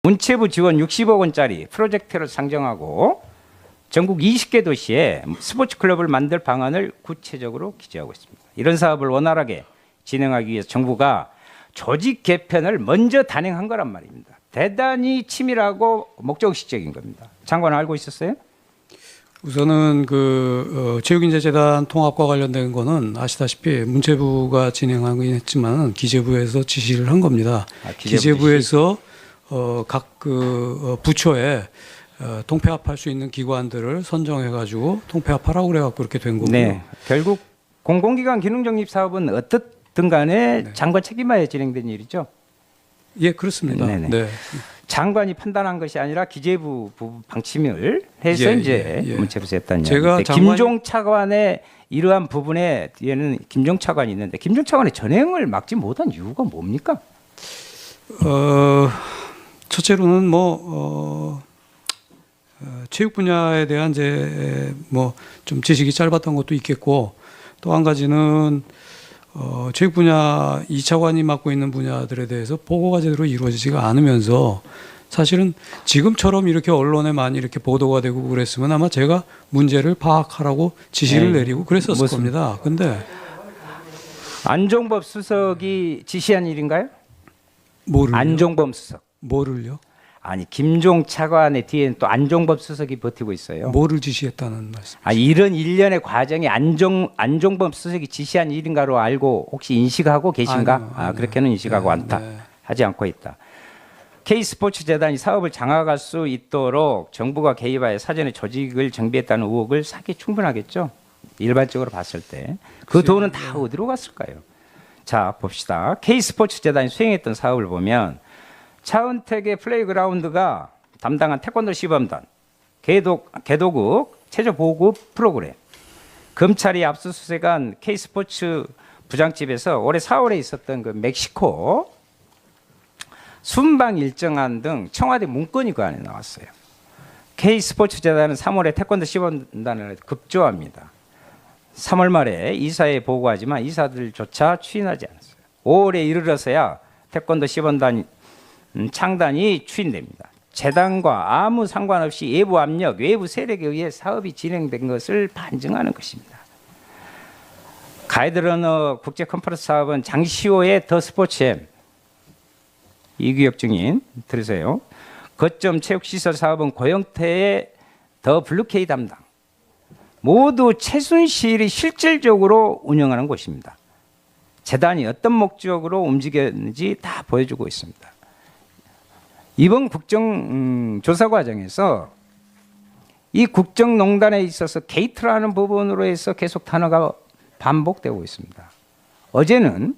문체부 지원 60억 원짜리 프로젝트를 상정하고 전국 20개 도시에 스포츠 클럽을 만들 방안을 구체적으로 기재하고 있습니다. 이런 사업을 원활하게 진행하기 위해서 정부가 조직 개편을 먼저 단행한 거란 말입니다. 대단히 치밀하고 목적의식적인 겁니다. 장관 알고 있었어요? 우선은 체육인재재단 통합과 관련된 거는 아시다시피 문체부가 진행하긴 했지만 기재부에서 지시를 한 겁니다. 기재부에서 각 부처에 통폐합할 수 있는 기관들을 선정해가지고 통폐합하라고 그래갖고 그렇게 된 거고요. 네, 결국 공공기관 기능정립 사업은 어떻든 간에 네. 장관 책임하에 진행된 일이죠? 예, 그렇습니다. 네네. 네. 장관이 판단한 것이 아니라 기재부 방침을 해서 이제 문체부에서 했다는 제가 김종 차관의 이러한 부분에 뒤에는 김종 차관이 있는데 김종 차관의 전횡을 막지 못한 이유가 뭡니까? 첫째로는 체육 분야에 대한 좀 지식이 짧았던 것도 있겠고 또 한 가지는 체육 분야 이 차관이 맡고 있는 분야들에 대해서 보고가 제대로 이루어지지가 않으면서 사실은 지금처럼 이렇게 언론에 많이 이렇게 보도가 되고 그랬으면 아마 제가 문제를 파악하라고 지시를 내리고 그랬었을 겁니다. 근데 안종범 수석이 지시한 일인가요? 뭐를요? 안종범 수석. 뭐를요? 아니 김종 차관의 뒤에는 또 안종범 수석이 버티고 있어요. 뭐를 지시했다는 말씀? 이런 일련의 과정이 안종범 수석이 지시한 일인가로 알고 혹시 인식하고 계신가? 아니요. 그렇게는 인식하고 않다. 하지 않고 있다. K스포츠재단이 사업을 장악할 수 있도록 정부가 개입하여 사전에 조직을 정비했다는 의혹을 사기 충분하겠죠. 일반적으로 봤을 때. 그 돈은 다 어디로 갔을까요? 자, 봅시다. K스포츠재단이 수행했던 사업을 보면 차은택의 플레이그라운드가 담당한 태권도 시범단, 개도국 체조보급 프로그램, 검찰이 압수수색한 K스포츠 부장집에서 올해 4월에 있었던 그 멕시코 순방 일정안 등 청와대 문건이 그 안에 나왔어요. K스포츠재단은 3월에 태권도 시범단을 급조합니다. 3월 말에 이사에 보고하지만 이사들조차 추인하지 않았어요. 5월에 이르러서야 태권도 시범단 창단이 추진됩니다. 재단과 아무 상관없이 외부 압력, 외부 세력에 의해 사업이 진행된 것을 반증하는 것입니다. 가이드러너 국제 컨퍼런스 사업은 장시호의 더 스포츠엠, 이규혁 증인 들으세요. 거점 체육시설 사업은 고영태의 더 블루케이 담당. 모두 최순실이 실질적으로 운영하는 곳입니다. 재단이 어떤 목적으로 움직였는지 다 보여주고 있습니다. 이번 국정조사 과정에서 이 국정농단에 있어서 게이트라는 부분으로 해서 계속 단어가 반복되고 있습니다. 어제는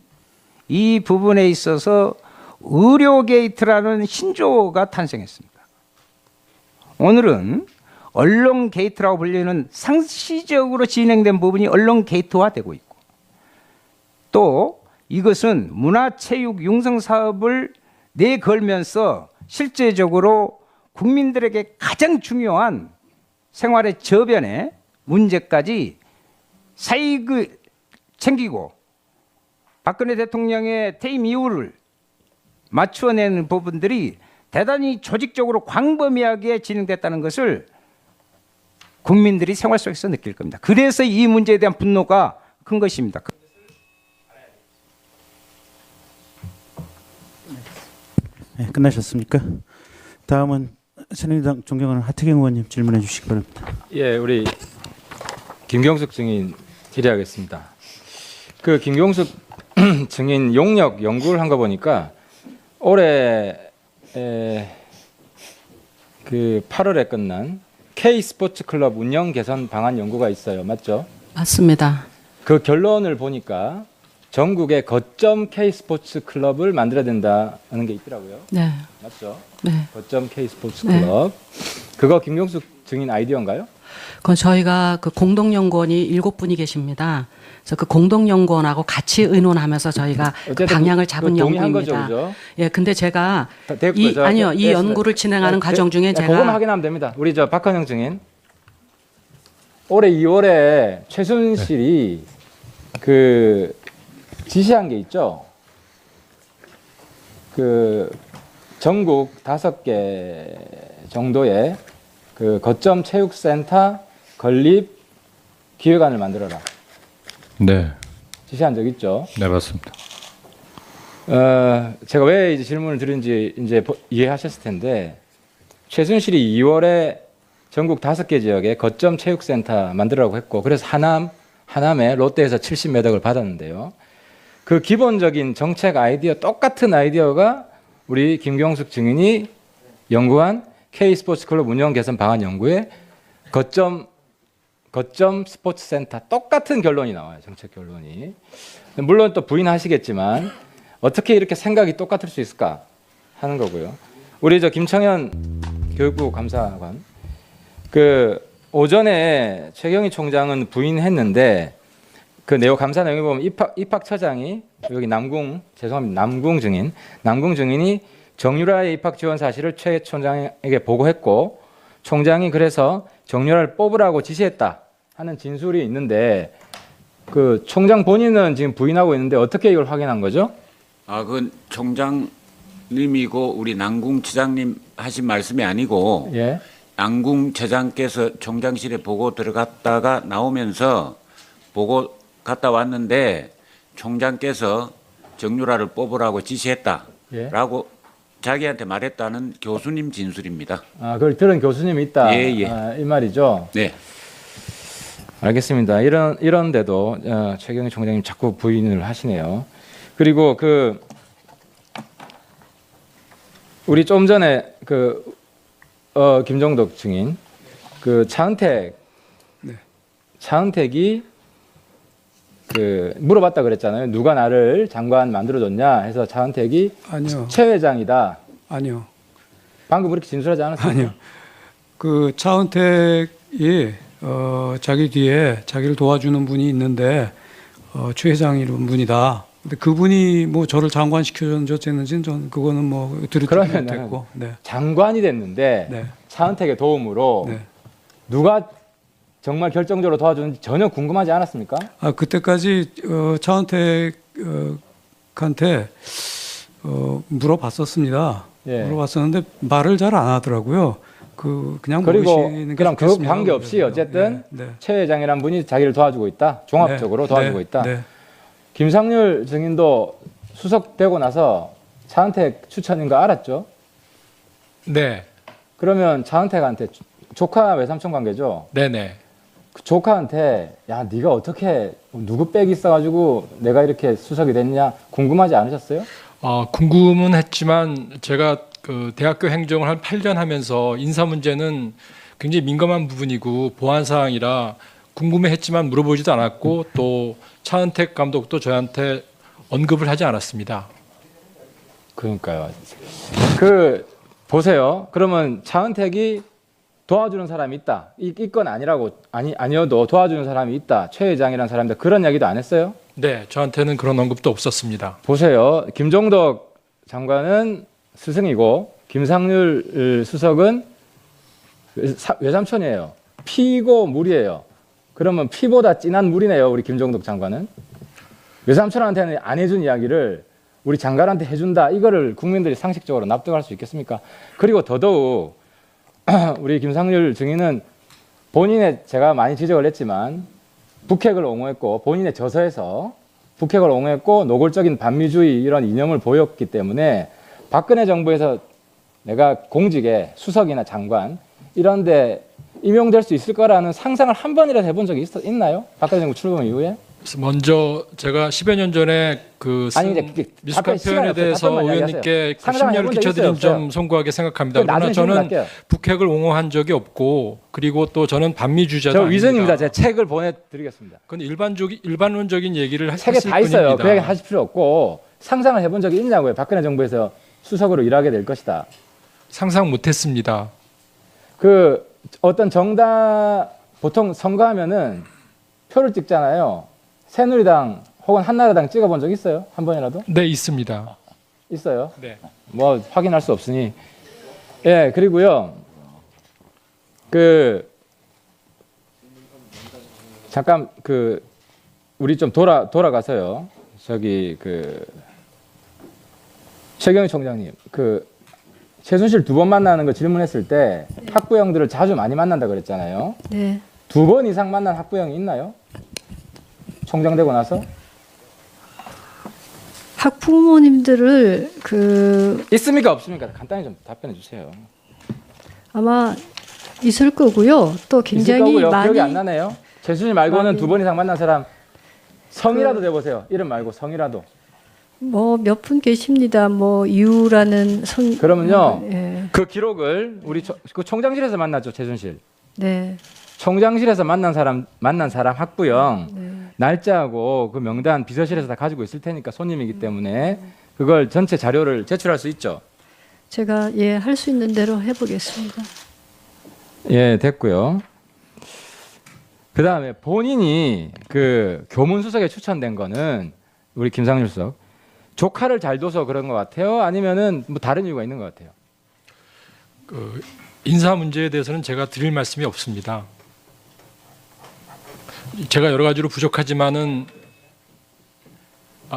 이 부분에 있어서 의료 게이트라는 신조어가 탄생했습니다. 오늘은 언론 게이트라고 불리는 상시적으로 진행된 부분이 언론 게이트화되고 있고 또 이것은 문화체육 융성 사업을 내걸면서 실제적으로 국민들에게 가장 중요한 생활의 저변에 문제까지 사익을 챙기고 박근혜 대통령의 퇴임 이후를 맞추어내는 부분들이 대단히 조직적으로 광범위하게 진행됐다는 것을 국민들이 생활 속에서 느낄 겁니다. 그래서 이 문제에 대한 분노가 큰 것입니다. 네, 끝나셨습니까? 다음은 새누리당 존경하는 하태경 의원님 질문해 주시기 바랍니다. 예, 우리 김경숙 증인 질의하겠습니다. 그 김경숙 증인 용역 연구를 한 거 보니까 올해 그 8월에 끝난 K 스포츠 클럽 운영 개선 방안 연구가 있어요. 맞죠? 맞습니다. 그 결론을 보니까 전국에 거점 K 스포츠 클럽을 만들어야 된다는 게 있더라고요. 네. 맞죠? 네. 거점 K 스포츠 클럽. 그거 김경숙 증인 아이디어인가요? 그건 저희가 그 공동연구원이 7분이 계십니다. 그래서 그 공동연구원하고 같이 의논하면서 저희가 그 방향을 잡은 연구입니다. 거죠, 예, 근데 제가 이 연구를 진행하는 과정 중에 제가 그거만 확인하면 됩니다. 우리 저 박헌영 증인. 올해 2월에 최순실이 그 지시한 게 있죠. 그 전국 5개 정도의 그 거점 체육센터 건립 기획안을 만들어라. 네, 지시한 적 있죠. 네 맞습니다. 제가 왜 이제 질문을 드린지 이제 이해하셨을 텐데 최순실이 2월에 전국 5개 지역에 거점 체육센터 만들라고 했고 그래서 하남에 롯데에서 70몇 억을 받았는데요. 그 기본적인 정책 아이디어 똑같은 아이디어가 우리 김경숙 증인이 연구한 K스포츠클럽 운영 개선 방안 연구에 거점 스포츠센터 똑같은 결론이 나와요. 정책 결론이. 물론 또 부인하시겠지만 어떻게 이렇게 생각이 똑같을 수 있을까 하는 거고요. 우리 저 김청현 교육부 감사관 그 오전에 최경희 총장은 부인했는데 그 내용 감사 내용에 보면 입학처장이 여기 남궁 증인이 정유라의 입학 지원 사실을 최 총장에게 보고했고 총장이 그래서 정유라를 뽑으라고 지시했다 하는 진술이 있는데 그 총장 본인은 지금 부인하고 있는데 어떻게 이걸 확인한 거죠? 그건 총장님이고 우리 남궁지장님 하신 말씀이 아니고 예. 남궁처장께서 총장실에 보고 들어갔다가 나오면서 보고 갔다 왔는데 총장께서 정유라를 뽑으라고 지시했다라고 자기한테 말했다는 교수님 진술입니다. 그걸 들은 교수님이 있다. 예. 이 말이죠. 네. 알겠습니다. 이런데도 최경희 총장님 자꾸 부인을 하시네요. 그리고 우리 좀 전에 김정덕 증인 차은택이 물어봤다 그랬잖아요. 누가 나를 장관 만들어줬냐 해서 차은택이 아니요. 최 회장이다. 아니요. 방금 그렇게 진술하지 않았어요? 아니요. 그 차은택이 자기 뒤에 자기를 도와주는 분이 있는데 최 회장이라는 분이다. 근데 그분이 뭐 저를 장관 시켜줬는지 어쨌는지는 전 그거는 뭐 들을 줄 못했고. 네. 장관이 됐는데 네. 차은택의 도움으로 네. 누가 정말 결정적으로 도와주는지 전혀 궁금하지 않았습니까? 그때까지 차은택한테 물어봤었습니다. 예. 물어봤었는데 말을 잘 안 하더라고요. 그냥 그리고 모르시는 게 그럼 그 좋겠습니다. 관계없이 어쨌든 네. 최 회장이라는 분이 자기를 도와주고 있다. 종합적으로 네. 도와주고 네. 있다. 네. 김상률 증인도 수석되고 나서 차은택 추천인 거 알았죠? 네, 그러면 차은택한테 조카 외삼촌 관계죠? 네네. 그 조카한테 야 네가 어떻게 누구 빽이 있어가지고 내가 이렇게 수석이 됐냐 궁금하지 않으셨어요? 궁금은 했지만 제가 그 대학교 행정을 한 8년 하면서 인사 문제는 굉장히 민감한 부분이고 보안 사항이라 궁금해했지만 물어보지도 않았고 또 차은택 감독도 저한테 언급을 하지 않았습니다. 그러니까요. 보세요. 그러면 차은택이 도와주는 사람이 있다. 이건 아니어도 도와주는 사람이 있다. 최 회장이라는 사람인데 그런 이야기도 안 했어요? 네, 저한테는 그런 언급도 없었습니다. 보세요. 김종덕 장관은 스승이고 김상률 수석은 외삼촌이에요. 피고 물이에요. 그러면 피보다 진한 물이네요. 우리 김종덕 장관은. 외삼촌한테는 안 해준 이야기를 우리 장관한테 해준다. 이거를 국민들이 상식적으로 납득할 수 있겠습니까? 그리고 더더욱 우리 김상률 증인은 제가 많이 지적을 했지만 북핵을 옹호했고 본인의 저서에서 북핵을 옹호했고 노골적인 반미주의 이런 이념을 보였기 때문에 박근혜 정부에서 내가 공직에 수석이나 장관 이런 데 임용될 수 있을 거라는 상상을 한 번이라도 해본 적이 있나요? 박근혜 정부 출범 이후에? 먼저 제가 10여 년 전에 미숙한 표현에 대해서 의원님께 심려를 끼쳐드린 점 송구하게 생각합니다. 그러나 저는 북핵을 옹호한 적이 없고 그리고 또 저는 반미주의자도 아닙니다. 위선입니다. 제가 책을 보내드리겠습니다. 그건 일반론적인 얘기를 책에 다 있어요. 그 얘기 하실 필요 없고 상상을 해본 적이 있냐고요. 박근혜 정부에서 수석으로 일하게 될 것이다. 상상 못했습니다. 어떤 정당 보통 선거하면은 표를 찍잖아요. 새누리당 혹은 한나라당 찍어본 적 있어요? 한 번이라도? 네, 있습니다. 있어요? 네. 뭐 확인할 수 없으니. 예, 그리고요. 잠깐 우리 좀 돌아가서요. 최경희 총장님, 최순실 2번 만나는 거 질문했을 때 학부형들을 자주 많이 만난다 그랬잖아요. 네. 2번 이상 만난 학부형이 있나요? 총장 되고 나서? 학부모님들을 있습니까 없습니까? 간단히 좀 답변해 주세요. 아마 있을 거고요. 또 굉장히 있을 거고요. 많이 기억이 안 나네요. 최순실 말고는 많이- 2번 이상 만난 사람 성이라도 대보세요. 이름 말고 성이라도. 뭐 몇 분 계십니다. 뭐 이유라는 성. 그러면요. 예. 그 기록을 우리 그 총장실에서 만났죠, 최순실. 네. 총장실에서 만난 사람 학부형 네. 날짜하고 그 명단 비서실에서 다 가지고 있을 테니까 손님이기 때문에 그걸 전체 자료를 제출할 수 있죠. 제가 할 수 있는 대로 해보겠습니다. 예, 됐고요. 그 다음에 본인이 그 교문수석에 추천된 거는 우리 김상률 수석 조카를 잘 둬서 그런 것 같아요? 아니면은 뭐 다른 이유가 있는 것 같아요? 그 인사 문제에 대해서는 제가 드릴 말씀이 없습니다. 제가 여러 가지로 부족하지만은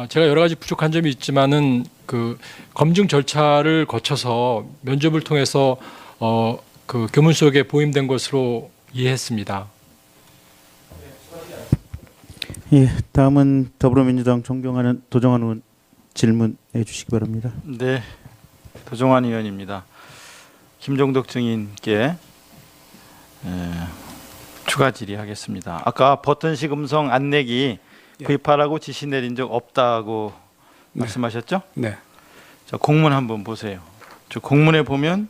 제가 여러 가지 부족한 점이 있지만은 그 검증 절차를 거쳐서 면접을 통해서 그 교문수석에 보임된 것으로 이해했습니다. 예, 다음은 더불어민주당 존경하는 도정환 의원 질문해 주시기 바랍니다. 네, 도정환 의원입니다. 김종덕 증인께 추가 질의하겠습니다. 아까 버튼식 음성 안내기 구입하라고 지시 내린 적 없다고 말씀하셨죠? 네. 자, 공문 한번 보세요. 저 공문에 보면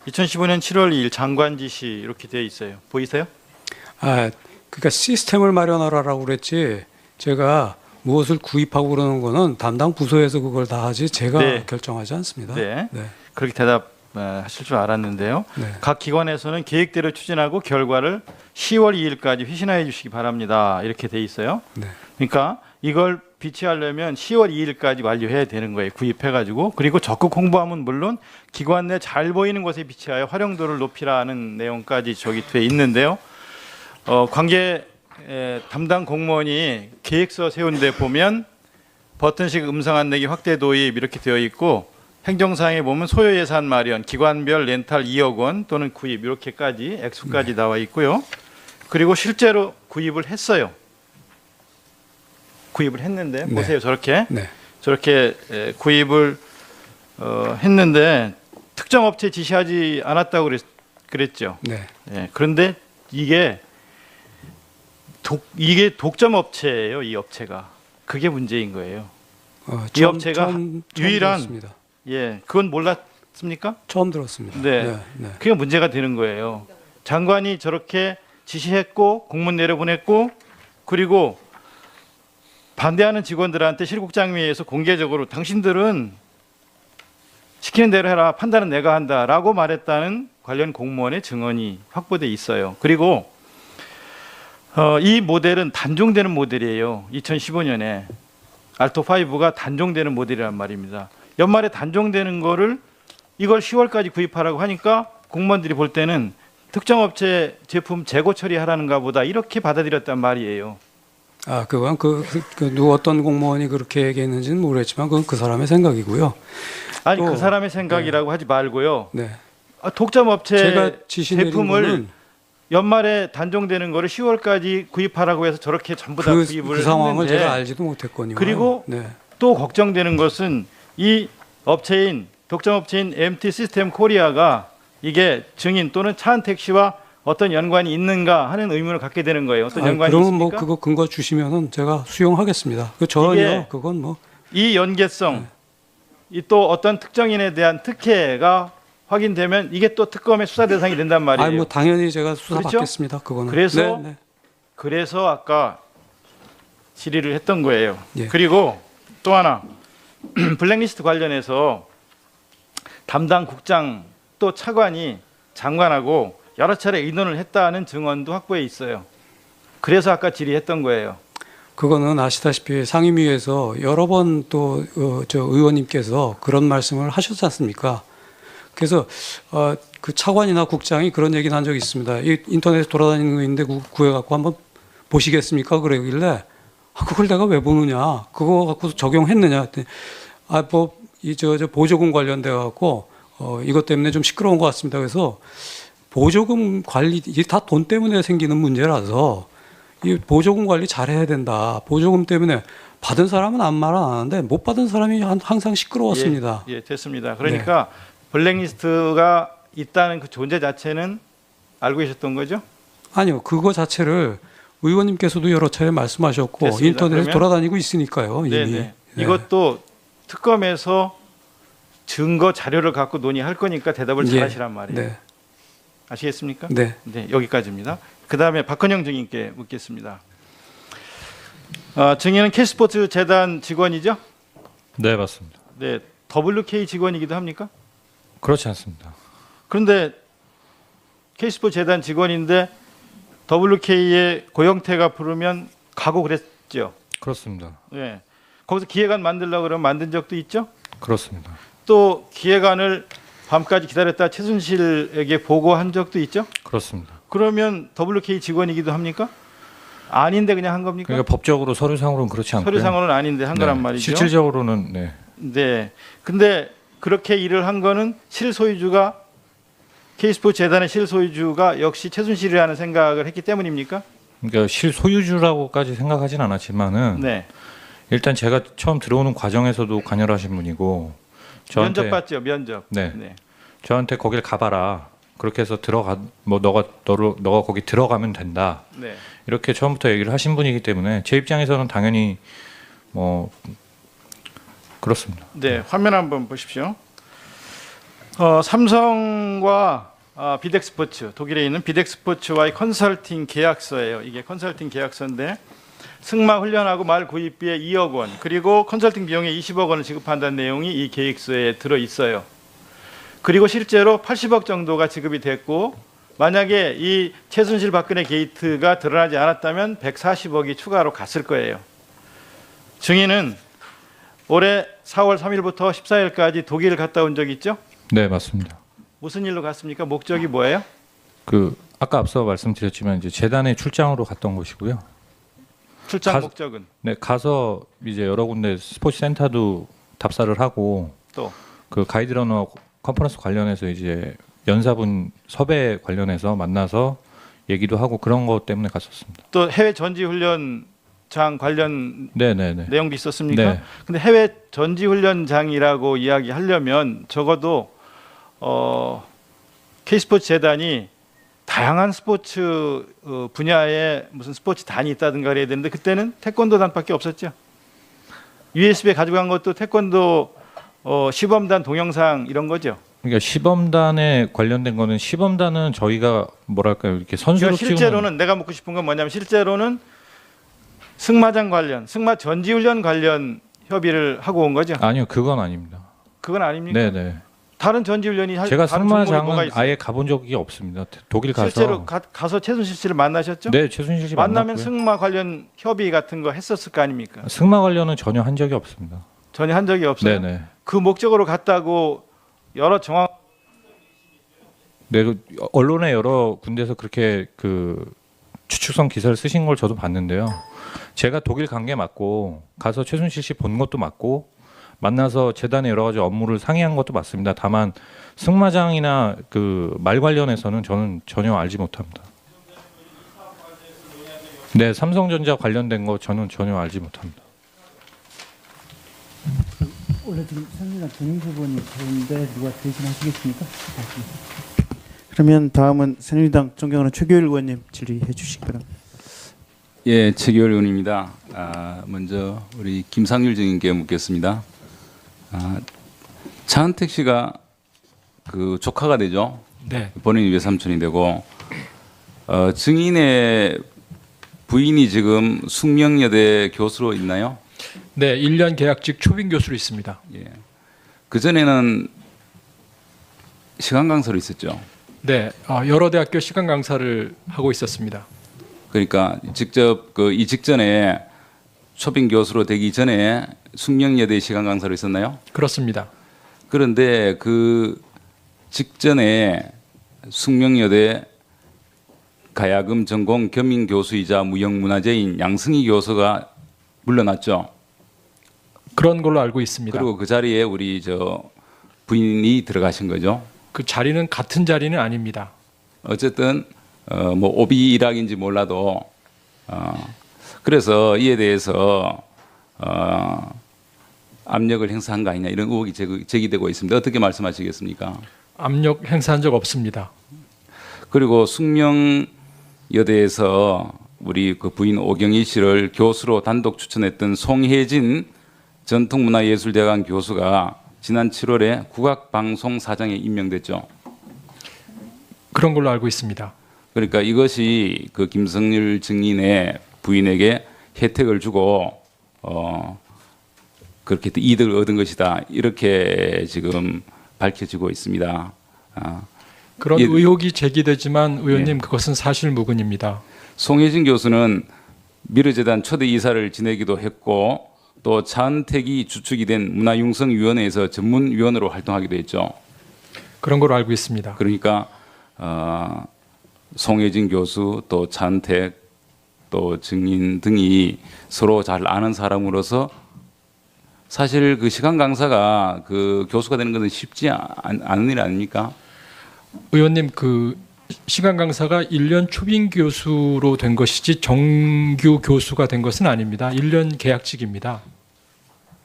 2015년 7월 2일 장관 지시 이렇게 되어 있어요. 보이세요? 그러니까 시스템을 마련하라고 그랬지 제가 무엇을 구입하고 그러는 거는 담당 부서에서 그걸 다 하지 제가 네. 결정하지 않습니다. 네. 네. 그렇게 대답하실 줄 알았는데요. 네. 각 기관에서는 계획대로 추진하고 결과를 10월 2일까지 회신하여 주시기 바랍니다. 이렇게 돼 있어요. 네. 그러니까 이걸 비치하려면 10월 2일까지 완료해야 되는 거예요. 구입해가지고. 그리고 적극 홍보하면 물론 기관 내 잘 보이는 곳에 비치하여 활용도를 높이라는 내용까지 저기 돼 있는데요. 관계 담당 공무원이 계획서 세운 데 보면 버튼식 음성 안내기 확대 도입 이렇게 되어 있고 행정사항에 보면 소요 예산 마련, 기관별 렌탈 2억 원 또는 구입 이렇게까지 액수까지 나와 있고요. 그리고 실제로 구입을 했어요. 구입을 했는데 네. 보세요. 저렇게 네. 저렇게 구입을 했는데 특정 업체 지시하지 않았다고 그랬죠. 네. 예, 그런데 이게 독점 업체예요. 이 업체가 그게 문제인 거예요. 이 업체가 유일한 들었습니다. 예, 그건 몰랐습니까? 처음 들었습니다. 네. 그게 문제가 되는 거예요. 장관이 저렇게 지시했고 공문 내려보냈고 그리고 반대하는 직원들한테 실국장회에서 공개적으로 당신들은 시키는 대로 해라. 판단은 내가 한다라고 말했다는 관련 공무원의 증언이 확보돼 있어요. 그리고 이 모델은 단종되는 모델이에요. 2015년에 알토5가 단종되는 모델이란 말입니다. 연말에 단종되는 거를 이걸 10월까지 구입하라고 하니까 공무원들이 볼 때는 특정 업체 제품 재고 처리하라는가 보다 이렇게 받아들였단 말이에요. 그건 누구 어떤 공무원이 그렇게 얘기했는지는 모르겠지만 그건 그 사람의 생각이고요. 아니 또, 그 사람의 생각이라고 하지 말고요. 네. 독점 업체 제가 지시 내린 제품을 거는 연말에 단종되는 거를 10월까지 구입하라고 해서 저렇게 전부 다 구입을 그 상황을 했는데 제가 알지도 못했거니와. 그리고 네. 또 걱정되는 것은 이 업체인 독점 업체인 MT 시스템 코리아가 이게 증인 또는 차은택 씨와 어떤 연관이 있는가 하는 의문을 갖게 되는 거예요. 어떤 연관이 그러면 있습니까? 뭐 그거 근거 주시면은 제가 수용하겠습니다. 그 전혀 이게 그건 뭐 이 연계성, 이 또 어떤 특정인에 대한 특혜가 확인되면 이게 또 특검의 수사 대상이 된단 말이에요. 뭐 당연히 제가 수사 그렇죠? 받겠습니다. 그거는. 그래서 네. 그래서 아까 질의를 했던 거예요. 예. 그리고 또 하나 블랙리스트 관련해서 담당 국장 또 차관이 장관하고 여러 차례 의논을 했다는 증언도 확보해 있어요. 그래서 아까 질의했던 거예요. 그거는 아시다시피 상임위에서 여러 번 또 저 의원님께서 그런 말씀을 하셨지 않습니까? 그래서 그 차관이나 국장이 그런 얘기는 한 적이 있습니다. 이 인터넷에 돌아다니는 거 있는데 구해갖고 한번 보시겠습니까? 그러길래 그걸 내가 왜 보느냐? 그거 갖고 적용했느냐? 뭐 이 저 보조금 관련돼 갖고 이것 때문에 좀 시끄러운 것 같습니다. 그래서 보조금 관리 이게 다 돈 때문에 생기는 문제라서 이 보조금 관리 잘해야 된다. 보조금 때문에 받은 사람은 아무 말 안 하는데 못 받은 사람이 항상 시끄러웠습니다. 예, 됐습니다. 그러니까 블랙리스트가 있다는 그 존재 자체는 알고 계셨던 거죠? 아니요, 그거 자체를 의원님께서도 여러 차례 말씀하셨고 됐습니다. 인터넷에 그러면- 돌아다니고 있으니까요. 이미. 네. 이것도 특검에서 증거 자료를 갖고 논의할 거니까 대답을 잘 예. 하시란 말이에요. 네. 아시겠습니까? 네. 네, 여기까지입니다. 그다음에 박헌영 증인께 묻겠습니다. 증인은 K스포츠 재단 직원이죠? 네, 맞습니다. 네, WK 직원이기도 합니까? 그렇지 않습니다. 그런데 K스포츠 재단 직원인데 WK의 고영태가 부르면 가고 그랬죠. 그렇습니다. 네, 거기서 기획안 만들려고 그러면 만든 적도 있죠. 그렇습니다. 또 기획안을 밤까지 기다렸다 최순실에게 보고한 적도 있죠. 그렇습니다. 그러면 WK 직원이기도 합니까? 아닌데 그냥 한 겁니까? 그러니까 법적으로 서류상으로는 그렇지 않고요. 서류상으로는 아닌데 한 거란 네, 말이죠. 실질적으로는 네. 네. 근데 그렇게 일을 한 거는 실소유주가 K스포츠 재단의 실소유주가 역시 최순실이라는 생각을 했기 때문입니까? 그러니까 실소유주라고까지 생각하진 않았지만은 네. 일단 제가 처음 들어오는 과정에서도 관여하신 분이고 면접 봤죠. 면접. 네. 네. 저한테 거길 가봐라. 그렇게 해서 들어가 뭐 너가 거기 들어가면 된다. 네. 이렇게 처음부터 얘기를 하신 분이기 때문에 제 입장에서는 당연히 뭐 그렇습니다. 네. 화면 한번 보십시오. 삼성과 비덱스포츠, 독일에 있는 비덱스포츠와의 컨설팅 계약서예요. 이게 컨설팅 계약서인데 승마 훈련하고 말 구입비에 2억 원, 그리고 컨설팅 비용에 20억 원을 지급한다는 내용이 이 계획서에 들어 있어요. 그리고 실제로 80억 정도가 지급이 됐고, 만약에 이 최순실 박근혜 게이트가 드러나지 않았다면 140억이 추가로 갔을 거예요. 증인은 올해 4월 3일부터 14일까지 독일을 갔다 온 적 있죠? 네, 맞습니다. 무슨 일로 갔습니까? 목적이 뭐예요? 그 아까 앞서 말씀드렸지만 이제 재단의 출장으로 갔던 곳이고요. 출장 목적은 네, 가서 이제 여러 군데 스포츠 센터도 답사를 하고 또 그 가이드러너 컨퍼런스 관련해서 이제 연사분 섭외 관련해서 만나서 얘기도 하고 그런 것 때문에 갔었습니다. 또 해외 전지 훈련장 관련 네네네. 내용도 있었습니까? 네. 근데 해외 전지 훈련장이라고 이야기하려면 적어도 K스포츠 재단이 다양한 스포츠 분야에 무슨 스포츠 단이 있다든가 그래야 되는데 그때는 태권도 단밖에 없었죠. USB에 가져간 것도 태권도 시범단 동영상 이런 거죠. 그러니까 시범단에 관련된 거는 시범단은 저희가 뭐랄까요 이렇게 선수로 그러니까 실제로는 내가 묻고 싶은 건 뭐냐면 실제로는 승마장 관련, 승마 전지훈련 관련 협의를 하고 온 거죠. 아니요 그건 아닙니다. 그건 아닙니까? 네네. 다른 전지훈련이 제가 다른 종목이 뭐가 승마장은 있어요? 아예 가본 적이 없습니다. 독일 가서 실제로 가서 최순실 씨를 만나셨죠? 네 최순실 씨 만나면 만났고요. 승마 관련 협의 같은 거 했었을 거 아닙니까? 승마 관련은 전혀 한 적이 없습니다. 전혀 한 적이 없어요. 네네. 그 목적으로 갔다고 여러 정황 네, 그 언론에 여러 군데서 그렇게 그 추측성 기사를 쓰신 걸 저도 봤는데요. 제가 독일 간 게 맞고 가서 최순실 씨 본 것도 맞고 만나서 재단의 여러 가지 업무를 상의한 것도 맞습니다. 다만 승마장이나 그 말 관련해서는 저는 전혀 알지 못합니다. 네, 삼성전자 관련된 거 저는 전혀 알지 못합니다. 원래 지금 새누리당 전인수 의원이 가운데 누가 대신하시겠습니까? 그러면 다음은 새누리당 존경하는 최규일 의원님 질의해 주시기 바랍니다. 예, 최규일 의원입니다. 먼저 우리 김상률 증인께 묻겠습니다. 차은택 씨가 그 조카가 되죠. 네. 본인이 외삼촌이 되고 증인의 부인이 지금 숙명여대 교수로 있나요? 네, 1년 계약직 초빙 교수로 있습니다. 예. 그 전에는 시간 강사로 있었죠. 네, 여러 대학교 시간 강사를 하고 있었습니다. 그러니까 직접 이 직전에 초빙 교수로 되기 전에 숙명여대 시간 강사로 있었나요? 그렇습니다. 그런데 그 직전에 숙명여대 가야금 전공 겸임 교수이자 무형문화재인 양승희 교수가 물러났죠. 그런 걸로 알고 있습니다. 그리고 그 자리에 우리 부인이 들어가신 거죠. 그 자리는 같은 자리는 아닙니다. 어쨌든 뭐 오비 일학인지 몰라도 그래서 이에 대해서 압력을 행사한 거 아니냐 이런 의혹이 제기되고 있습니다. 어떻게 말씀하시겠습니까? 압력 행사한 적 없습니다. 그리고 숙명여대에서 우리 그 부인 오경희 씨를 교수로 단독 추천했던 송혜진 전통문화예술대학원 교수가 지난 7월에 국악방송사장에 임명됐죠. 그런 걸로 알고 있습니다. 그러니까 이것이 그 김성률 증인의 부인에게 혜택을 주고 그렇게 이득을 얻은 것이다. 이렇게 지금 밝혀지고 있습니다. 그런 의혹이 제기되지만 의원님 그것은 사실무근입니다. 송혜진 교수는 미르재단 초대 이사를 지내기도 했고 또 차은택이 주축이 된 문화융성위원회에서 전문위원으로 활동하기도 했죠. 그런 걸로 알고 있습니다. 그러니까 송혜진 교수 또 차은택 또 증인 등이 서로 잘 아는 사람으로서 사실 그 시간 강사가 그 교수가 되는 것은 쉽지 않은 일 아닙니까? 의원님 그 시간 강사가 1년 초빙 교수로 된 것이지 정규 교수가 된 것은 아닙니다. 1년 계약직입니다.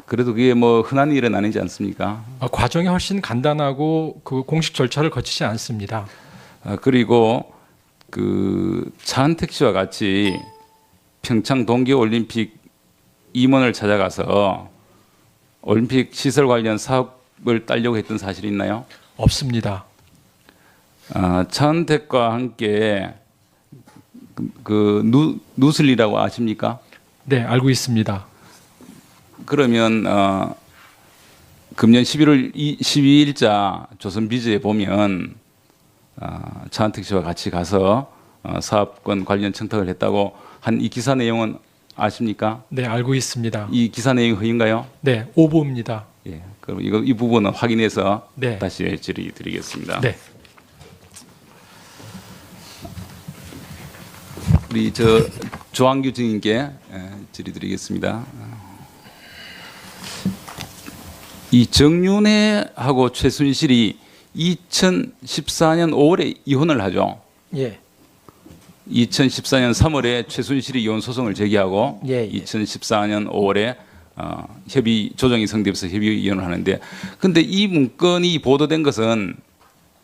그래도 그게 뭐 흔한 일은 아니지 않습니까? 과정이 훨씬 간단하고 그 공식 절차를 거치지 않습니다. 그리고 그 차은택 씨와 같이 평창 동계올림픽 임원을 찾아가서 올림픽 시설 관련 사업을 따려고 했던 사실이 있나요? 없습니다. 차은택과 함께 그 누슬리라고 아십니까? 네, 알고 있습니다. 그러면 금년 11월 12일자 조선비즈에 보면 차은택 씨와 같이 가서 사업권 관련 청탁을 했다고 한 이 기사 내용은 아십니까? 네, 알고 있습니다. 이 기사 내용이 허인가요? 네, 오보입니다. 예, 그럼 이 부분은 확인해서 네. 다시 질의드리겠습니다. 네. 우리 조항규 증인께 질의드리겠습니다. 이 정윤회하고 최순실이 2014년 5월에 이혼을 하죠. 예. 2014년 3월에 최순실이 이혼 소송을 제기하고 예, 예. 2014년 5월에 협의 조정이 성립해서 협의 이혼을 하는데, 근데 이 문건이 보도된 것은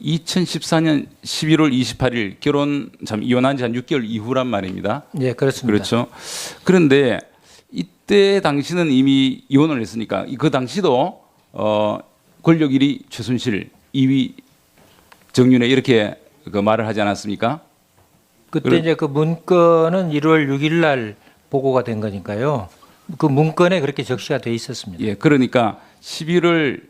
2014년 11월 28일 이혼한 지 한 6개월 이후란 말입니다. 예, 그렇습니다. 그렇죠. 그런데 이때 당시는 이미 이혼을 했으니까 그 당시도 권력 1위 최순실, 2위 정윤회 이렇게 그 말을 하지 않았습니까? 그때 이제 그 문건은 1월 6일 날 보고가 된 거니까요. 그 문건에 그렇게 적시가 돼 있었습니다. 예, 그러니까 11월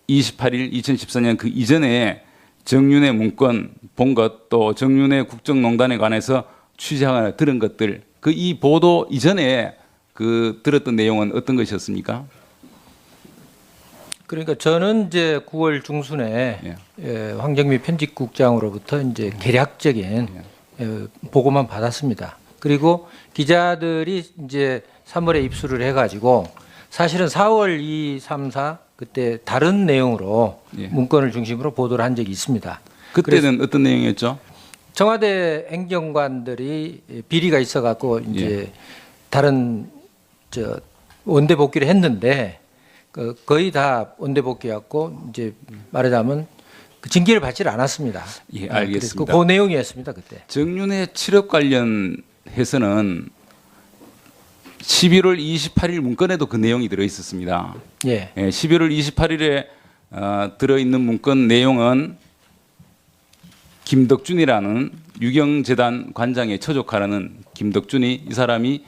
28일 2014년 그 이전에 정윤회 문건 본 것, 또 정윤회 국정농단에 관해서 취재하거나 들은 것들, 그 이 보도 이전에 그 들었던 내용은 어떤 것이었습니까? 그러니까 저는 이제 9월 중순에 황정미 편집국장으로부터 이제 개략적인 보고만 받았습니다. 그리고 기자들이 이제 3월에 입수를 해가지고 사실은 4월 2, 3, 4 그때 다른 내용으로 문건을 중심으로 보도를 한 적이 있습니다. 그때는 어떤 내용이었죠? 청와대 행정관들이 비리가 있어갖고 이제 다른 원대 복귀를 했는데 거의 다 원대 복귀였고 이제 말하자면 그 징계를 받지를 않았습니다. 예, 알겠습니다. 그 내용이었습니다 그때. 정윤회 7억 관련해서는 11월 28일 문건에도 그 내용이 들어 있었습니다. 예. 11월 28일에 들어 있는 문건 내용은 김덕준이라는 유경재단 관장의 처조카라는 김덕준이 이 사람이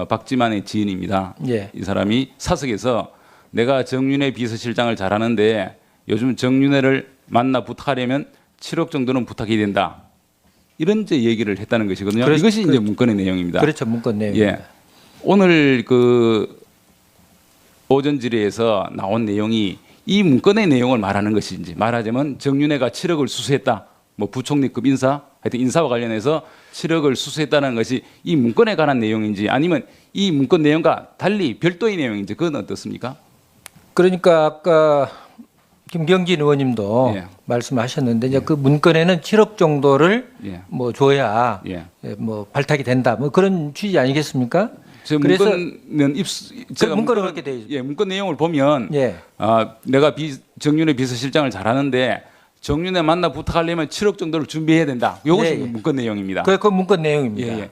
박지만의 지인입니다. 예. 이 사람이 사석에서 내가 정윤회 비서실장을 잘하는데 요즘 정윤회를 만나 부탁하려면 7억 정도는 부탁해야 된다. 이런 이제 얘기를 했다는 것이거든요. 이것이 이제 문건의 내용입니다. 그렇죠, 문건 내용입니다. 예. 오늘 그 오전 질의에서 나온 내용이 이 문건의 내용을 말하는 것인지, 말하자면 정윤회가 7억을 수수했다. 뭐 부총리급 인사, 하여튼 인사와 관련해서 7억을 수수했다는 것이 이 문건에 관한 내용인지, 아니면 이 문건 내용과 달리 별도의 내용인지, 그건 어떻습니까? 그러니까 아까 김경진 의원님도 예. 말씀하셨는데 이제 그 문건에는 7억 정도를 예. 뭐 줘야 예. 뭐 발탁이 된다. 뭐 그런 취지 아니겠습니까? 저 그래서 문건은 제가 문건은 그렇게 돼 있죠. 예, 문건 내용을 보면 예. 내가 정윤회 비서실장을 잘하는데 정윤회 만나 부탁하려면 7억 정도를 준비해야 된다. 이것이 예, 예. 문건 내용입니다. 그 문건 내용입니다. 예, 예.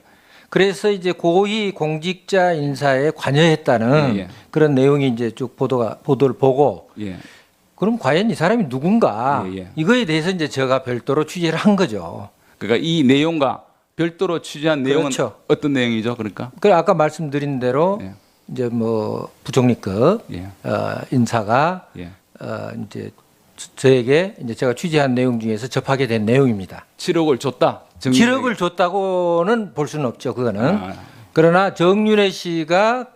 그래서 이제 고위 공직자 인사에 관여했다는 예, 예. 그런 내용이 이제 쭉 보도를 보고 예. 그럼 과연 이 사람이 누군가 예, 예. 이거에 대해서 이제 제가 별도로 취재를 한 거죠. 그러니까 이 내용과 별도로 취재한 내용은 그렇죠. 어떤 내용이죠? 그러니까 그 아까 말씀드린 대로 예. 이제 뭐 부총리급 예. 인사가 예. 이제 저에게 이제 제가 취재한 내용 중에서 접하게 된 내용입니다. 7억을 줬다. 7억을 줬다고는 볼 수는 없죠. 그거는. 그러나 정윤회 씨가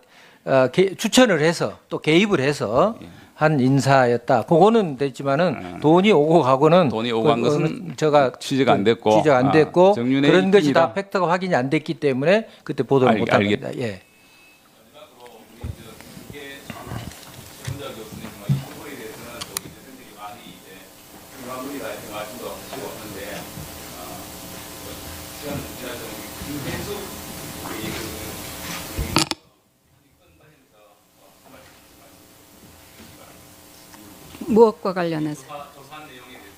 추천을 해서 또 개입을 해서 한 인사였다. 그거는 됐지만은 돈이 오고 가고는 돈이 오고 간 것은 제가 취재가 안 됐고 취재가 안 됐고 정윤회 그런 것이 입김이다. 다 팩트가 확인이 안 됐기 때문에 그때 보도를 못 한 겁니다. 예. 무엇과 관련해서? 조사한 내용에 대해서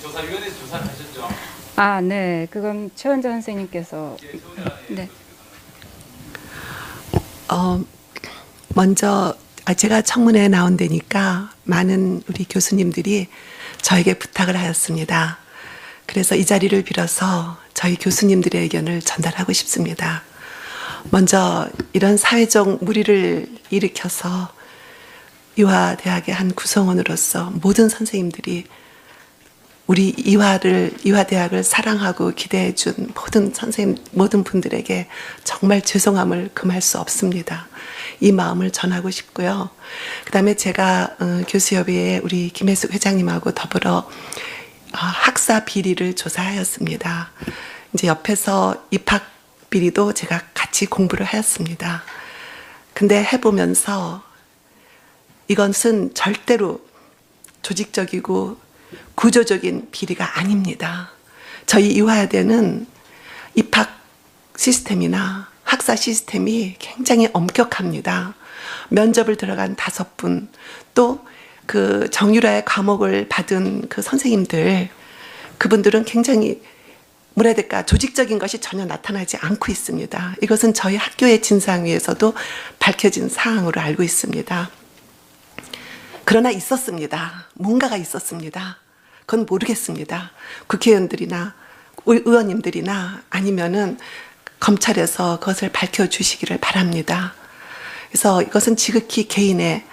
조사위원회에서 조사를 하셨죠? 아, 네. 그건 최원자 선생님께서. 네. 먼저 제가 청문회에 나온 데니까 많은 우리 교수님들이 저에게 부탁을 하였습니다. 그래서 이 자리를 빌어서 저희 교수님들의 의견을 전달하고 싶습니다. 먼저 이런 사회적 물의를 일으켜서 이화대학의 한 구성원으로서 모든 선생님들이 우리 이화대학을 사랑하고 기대해 준 모든 선생님, 모든 분들에게 정말 죄송함을 금할 수 없습니다. 이 마음을 전하고 싶고요. 그 다음에 제가 교수협의회 우리 김혜숙 회장님하고 더불어 학사 비리를 조사하였습니다. 이제 옆에서 입학 비리도 제가 같이 공부를 하였습니다. 근데 해보면서 이것은 절대로 조직적이고 구조적인 비리가 아닙니다. 저희 이화여대는 입학 시스템이나 학사 시스템이 굉장히 엄격합니다. 면접을 들어간 5분, 또 그 정유라의 과목을 받은 그 선생님들, 그분들은 굉장히 뭐라 해야 될까, 조직적인 것이 전혀 나타나지 않고 있습니다. 이것은 저희 학교의 진상위에서도 밝혀진 사항으로 알고 있습니다. 그러나 있었습니다. 뭔가가 있었습니다. 그건 모르겠습니다. 국회의원들이나 의원님들이나 아니면은 검찰에서 그것을 밝혀주시기를 바랍니다. 그래서 이것은 지극히 개인의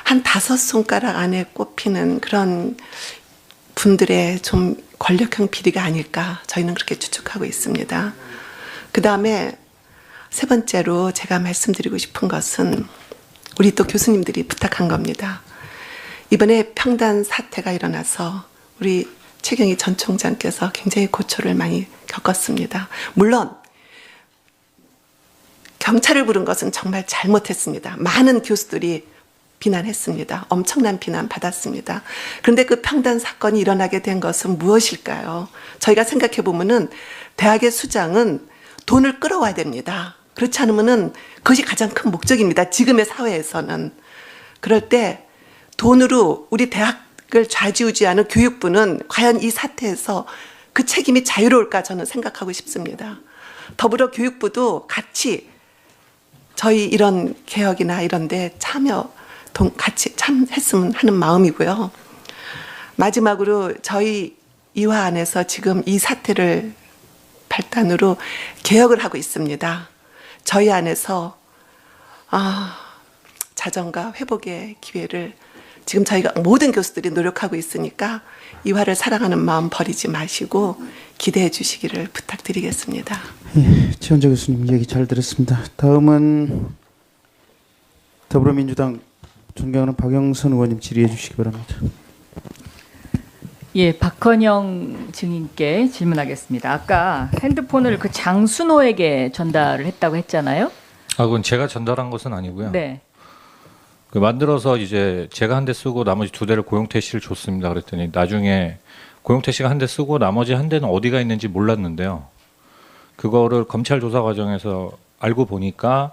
한 5손가락 안에 꼽히는 그런 분들의 좀 권력형 비리가 아닐까 저희는 그렇게 추측하고 있습니다. 그 다음에 세 번째로 제가 말씀드리고 싶은 것은 우리 또 교수님들이 부탁한 겁니다. 이번에 평단 사태가 일어나서 우리 최경희 전 총장께서 굉장히 고초를 많이 겪었습니다. 물론 경찰을 부른 것은 정말 잘못했습니다. 많은 교수들이 비난했습니다. 엄청난 비난 받았습니다. 그런데 그 평단 사건이 일어나게 된 것은 무엇일까요? 저희가 생각해 보면은 대학의 수장은 돈을 끌어와야 됩니다. 그렇지 않으면은 그것이 가장 큰 목적입니다. 지금의 사회에서는. 그럴 때 돈으로 우리 대학을 좌지우지하는 교육부는 과연 이 사태에서 그 책임이 자유로울까 저는 생각하고 싶습니다. 더불어 교육부도 같이 저희 이런 개혁이나 이런 데 같이 참했으면 하는 마음이고요. 마지막으로 저희 이화 안에서 지금 이 사태를 발단으로 개혁을 하고 있습니다. 저희 안에서 자정과 회복의 기회를 지금 저희가 모든 교수들이 노력하고 있으니까 이화를 사랑하는 마음 버리지 마시고 기대해 주시기를 부탁드리겠습니다. 예, 최원자 교수님 얘기 잘 들었습니다. 다음은 더불어민주당 존경하는 박영선 의원님 질의해 주시기 바랍니다. 예, 박헌영 증인께 질문하겠습니다. 아까 핸드폰을 그 장순호에게 전달을 했다고 했잖아요. 그건 제가 전달한 것은 아니고요. 네. 그 만들어서 이제 제가 한 대 쓰고 나머지 2대를 고용태 씨를 줬습니다. 그랬더니 나중에 고용태 씨가 한 대 쓰고 나머지 한 대는 어디가 있는지 몰랐는데요. 그거를 검찰 조사 과정에서 알고 보니까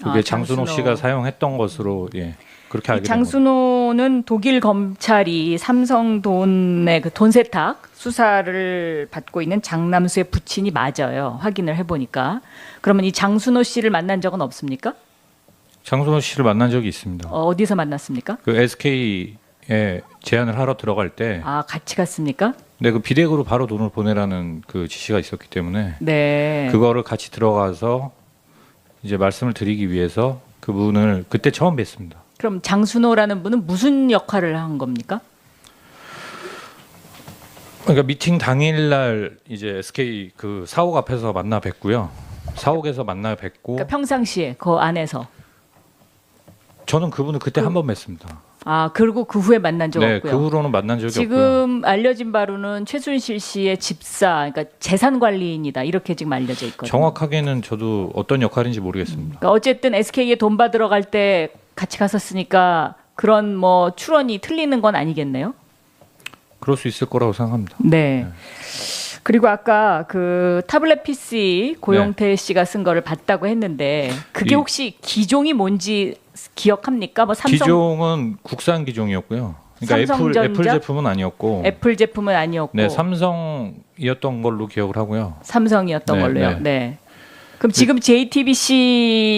그게 장순호 씨가 사용했던 것으로 그렇게 알게 된 겁니다. 장순호는 독일 검찰이 삼성 돈의 그 돈 세탁 수사를 받고 있는 장남수의 부친이 맞아요. 확인을 해보니까. 그러면 이 장순호 씨를 만난 적은 없습니까? 장순호 씨를 만난 적이 있습니다. 어디서 만났습니까? 그 SK에 제안을 하러 들어갈 때. 같이 갔습니까? 네, 그 비대구로 바로 돈을 보내라는 그 지시가 있었기 때문에. 네. 그거를 같이 들어가서 이제 말씀을 드리기 위해서 그분을 그때 처음 뵀습니다. 그럼 장순호라는 분은 무슨 역할을 한 겁니까? 그러니까 미팅 당일날 이제 SK 그 사옥 앞에서 만나 뵀고요. 사옥에서 만나 뵙고. 그러니까 평상시에 그 안에서. 저는 그분을 그때 한 번 뵀습니다. 그리고 그 후에 만난 적 없고요. 그 후로는 만난 적이 지금 없고요. 지금 알려진 바로는 최순실 씨의 집사, 그러니까 재산 관리인이다 이렇게 지금 알려져 있거든요. 정확하게는 저도 어떤 역할인지 모르겠습니다. 그러니까 어쨌든 SK에 돈 받으러 갈 때 같이 갔었으니까 그런 뭐 추론이 틀리는 건 아니겠네요. 그럴 수 있을 거라고 생각합니다. 네. 그리고 아까 그 타블렛 PC 고용태 씨가 쓴 거를 봤다고 했는데 그게 혹시 기종이 뭔지 기억합니까? 뭐 삼성 기종은 국산 기종이었고요. 그러니까 애플 제품은 아니었고. 애플 제품은 아니었고. 네, 삼성이었던 걸로 기억을 하고요. 삼성이었던 걸로요. 네. 그럼 지금 JTBC가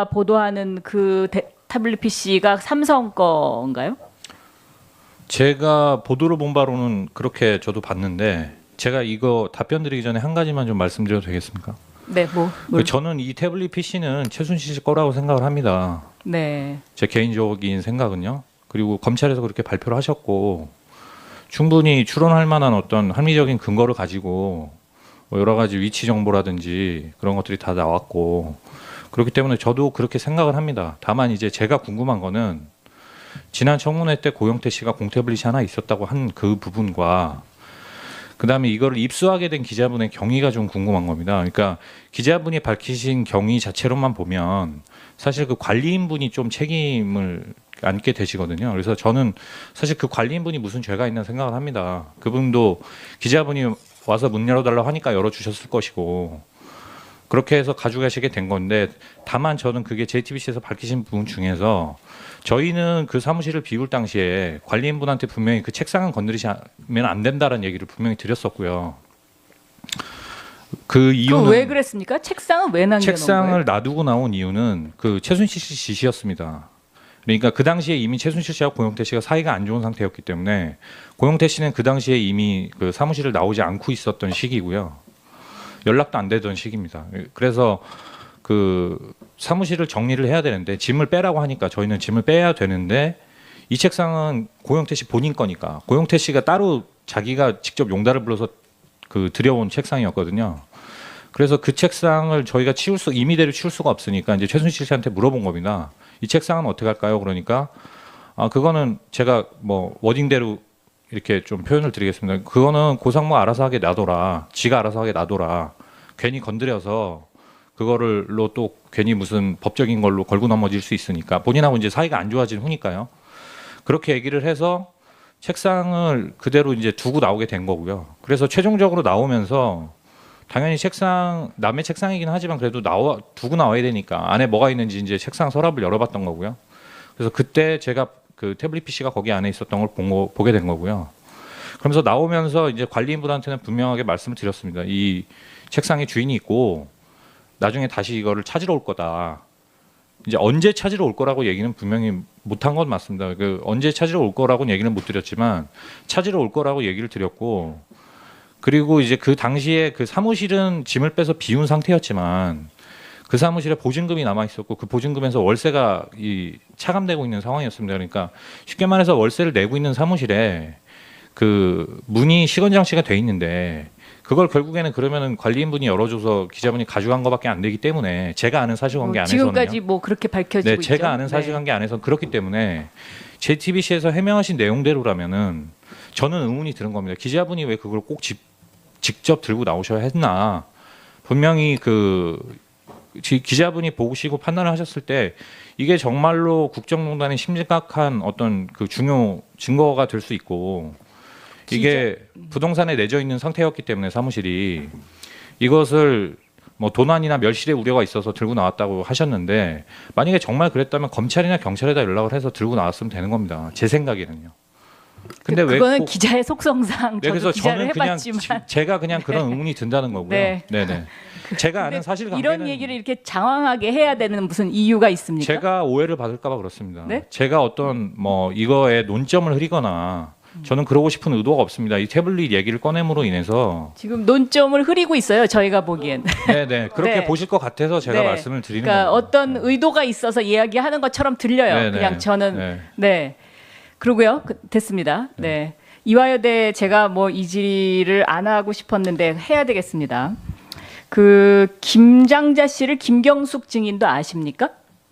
보도하는 그 타블렛 PC가 삼성 거인가요? 제가 보도를 본 바로는 그렇게 저도 봤는데 제가 이거 답변 드리기 전에 한 가지만 좀 말씀드려도 되겠습니까? 네, 저는 이 태블릿 PC는 최순실 씨 거라고 생각을 합니다. 네. 제 개인적인 생각은요. 그리고 검찰에서 그렇게 발표를 하셨고 충분히 추론할 만한 어떤 합리적인 근거를 가지고 뭐 여러 가지 위치 정보라든지 그런 것들이 다 나왔고 그렇기 때문에 저도 그렇게 생각을 합니다. 다만 이제 제가 궁금한 거는 지난 청문회 때 고용태 씨가 공태블릿이 하나 있었다고 한 그 부분과 그다음에 이거를 입수하게 된 기자분의 경위가 좀 궁금한 겁니다. 그러니까 기자분이 밝히신 경위 자체로만 보면 사실 그 관리인분이 좀 책임을 안게 되시거든요. 그래서 저는 사실 그 관리인분이 무슨 죄가 있나 생각을 합니다. 그분도 기자분이 와서 문 열어달라고 하니까 열어주셨을 것이고 그렇게 해서 가져가시게 된 건데 다만 저는 그게 JTBC에서 밝히신 부분 중에서 저희는 그 사무실을 비울 당시에 관리인분한테 분명히 그 책상은 건드리시면 안 된다는 얘기를 분명히 드렸었고요. 그 이유는 왜 그랬습니까? 책상은 왜 남겨놓은 거예요? 책상을 놔두고 나온 이유는 그 최순실 씨 지시였습니다. 그러니까 그 당시에 이미 최순실 씨와 고용태 씨가 사이가 안 좋은 상태였기 때문에 고용태 씨는 그 당시에 이미 그 사무실을 나오지 않고 있었던 시기고요. 연락도 안 되던 시기입니다. 그래서 그 사무실을 정리를 해야 되는데 짐을 빼라고 하니까 저희는 짐을 빼야 되는데 이 책상은 고용태 씨 본인 거니까 고용태 씨가 따로 자기가 직접 용달을 불러서 그 들여온 책상이었거든요. 그래서 그 책상을 저희가 임의대로 치울 수가 없으니까 이제 최순실 씨한테 물어본 겁니다. 이 책상은 어떻게 할까요? 그러니까 그거는 제가 뭐 워딩대로 이렇게 좀 표현을 드리겠습니다. 그거는 고상무 알아서 하게 놔둬라. 지가 알아서 하게 놔둬라. 괜히 건드려서 그거를로 또 괜히 무슨 법적인 걸로 걸고 넘어질 수 있으니까 본인하고 이제 사이가 안 좋아진 후니까요. 그렇게 얘기를 해서 책상을 그대로 이제 두고 나오게 된 거고요. 그래서 최종적으로 나오면서 당연히 책상 남의 책상이긴 하지만 그래도 두고 나와야 되니까 안에 뭐가 있는지 이제 책상 서랍을 열어봤던 거고요. 그래서 그때 제가 그 태블릿 PC가 거기 안에 있었던 걸 보게 된 거고요. 그러면서 나오면서 이제 관리인분한테는 분명하게 말씀을 드렸습니다. 이 책상에 주인이 있고 나중에 다시 이거를 찾으러 올 거다. 이제 언제 찾으러 올 거라고 얘기는 분명히 못한 건 맞습니다. 그 언제 찾으러 올 거라고는 얘기는 못 드렸지만 찾으러 올 거라고 얘기를 드렸고 그리고 이제 그 당시에 그 사무실은 짐을 빼서 비운 상태였지만 그 사무실에 보증금이 남아 있었고 그 보증금에서 월세가 차감되고 있는 상황이었습니다. 그러니까 쉽게 말해서 월세를 내고 있는 사무실에 그 문이 시건장치가 돼 있는데 그걸 결국에는 그러면은 관리인분이 열어줘서 기자분이 가져간 것밖에 안 되기 때문에 제가 아는 사실관계 안에서는요. 지금까지 뭐 그렇게 밝혀지고 있죠. 제가 아는 사실관계 안에서 그렇기 때문에 JTBC에서 해명하신 내용대로라면은 저는 의문이 드는 겁니다. 기자분이 왜 그걸 꼭 직접 들고 나오셔야 했나? 분명히 그 기자분이 보시고 판단을 하셨을 때 이게 정말로 국정농단의 심각한 어떤 그 중요 증거가 될 수 있고 이게 부동산에 내져 있는 상태였기 때문에 사무실이 이것을 뭐 도난이나 멸실의 우려가 있어서 들고 나왔다고 하셨는데 만약에 정말 그랬다면 검찰이나 경찰에다 연락을 해서 들고 나왔으면 되는 겁니다. 제 생각에는요. 근데 왜 그거는 기자의 속성상 네, 저도 그래서 기자를 저는 그냥 해봤지만 제가 그냥 그런 의문이 든다는 거고요. 네. 네네. 제가 아는 사실관계는 이런 얘기를 이렇게 장황하게 해야 되는 무슨 이유가 있습니까? 제가 오해를 받을까봐 그렇습니다. 네? 제가 어떤 뭐 이거에 논점을 흐리거나 저는 그러고 싶은 의도가 없습니다. 이 태블릿 얘기를 꺼냄으로 인해서 지금 논점을 흐리고 있어요. 저희가 보기엔. 네네 그렇게 네. 보실 것 같아서 제가 네. 말씀을 드리는 그러니까 거예요. 어떤 의도가 있어서 이야기하는 것처럼 들려요. 네네. 그냥 저는 네. 네. 그러고요. 됐습니다. 네. 이화여대 제가 뭐 이 질의를 안 하고 싶었는데 해야 되겠습니다. 그 김장자 씨를 김경숙 증인도 아십니까?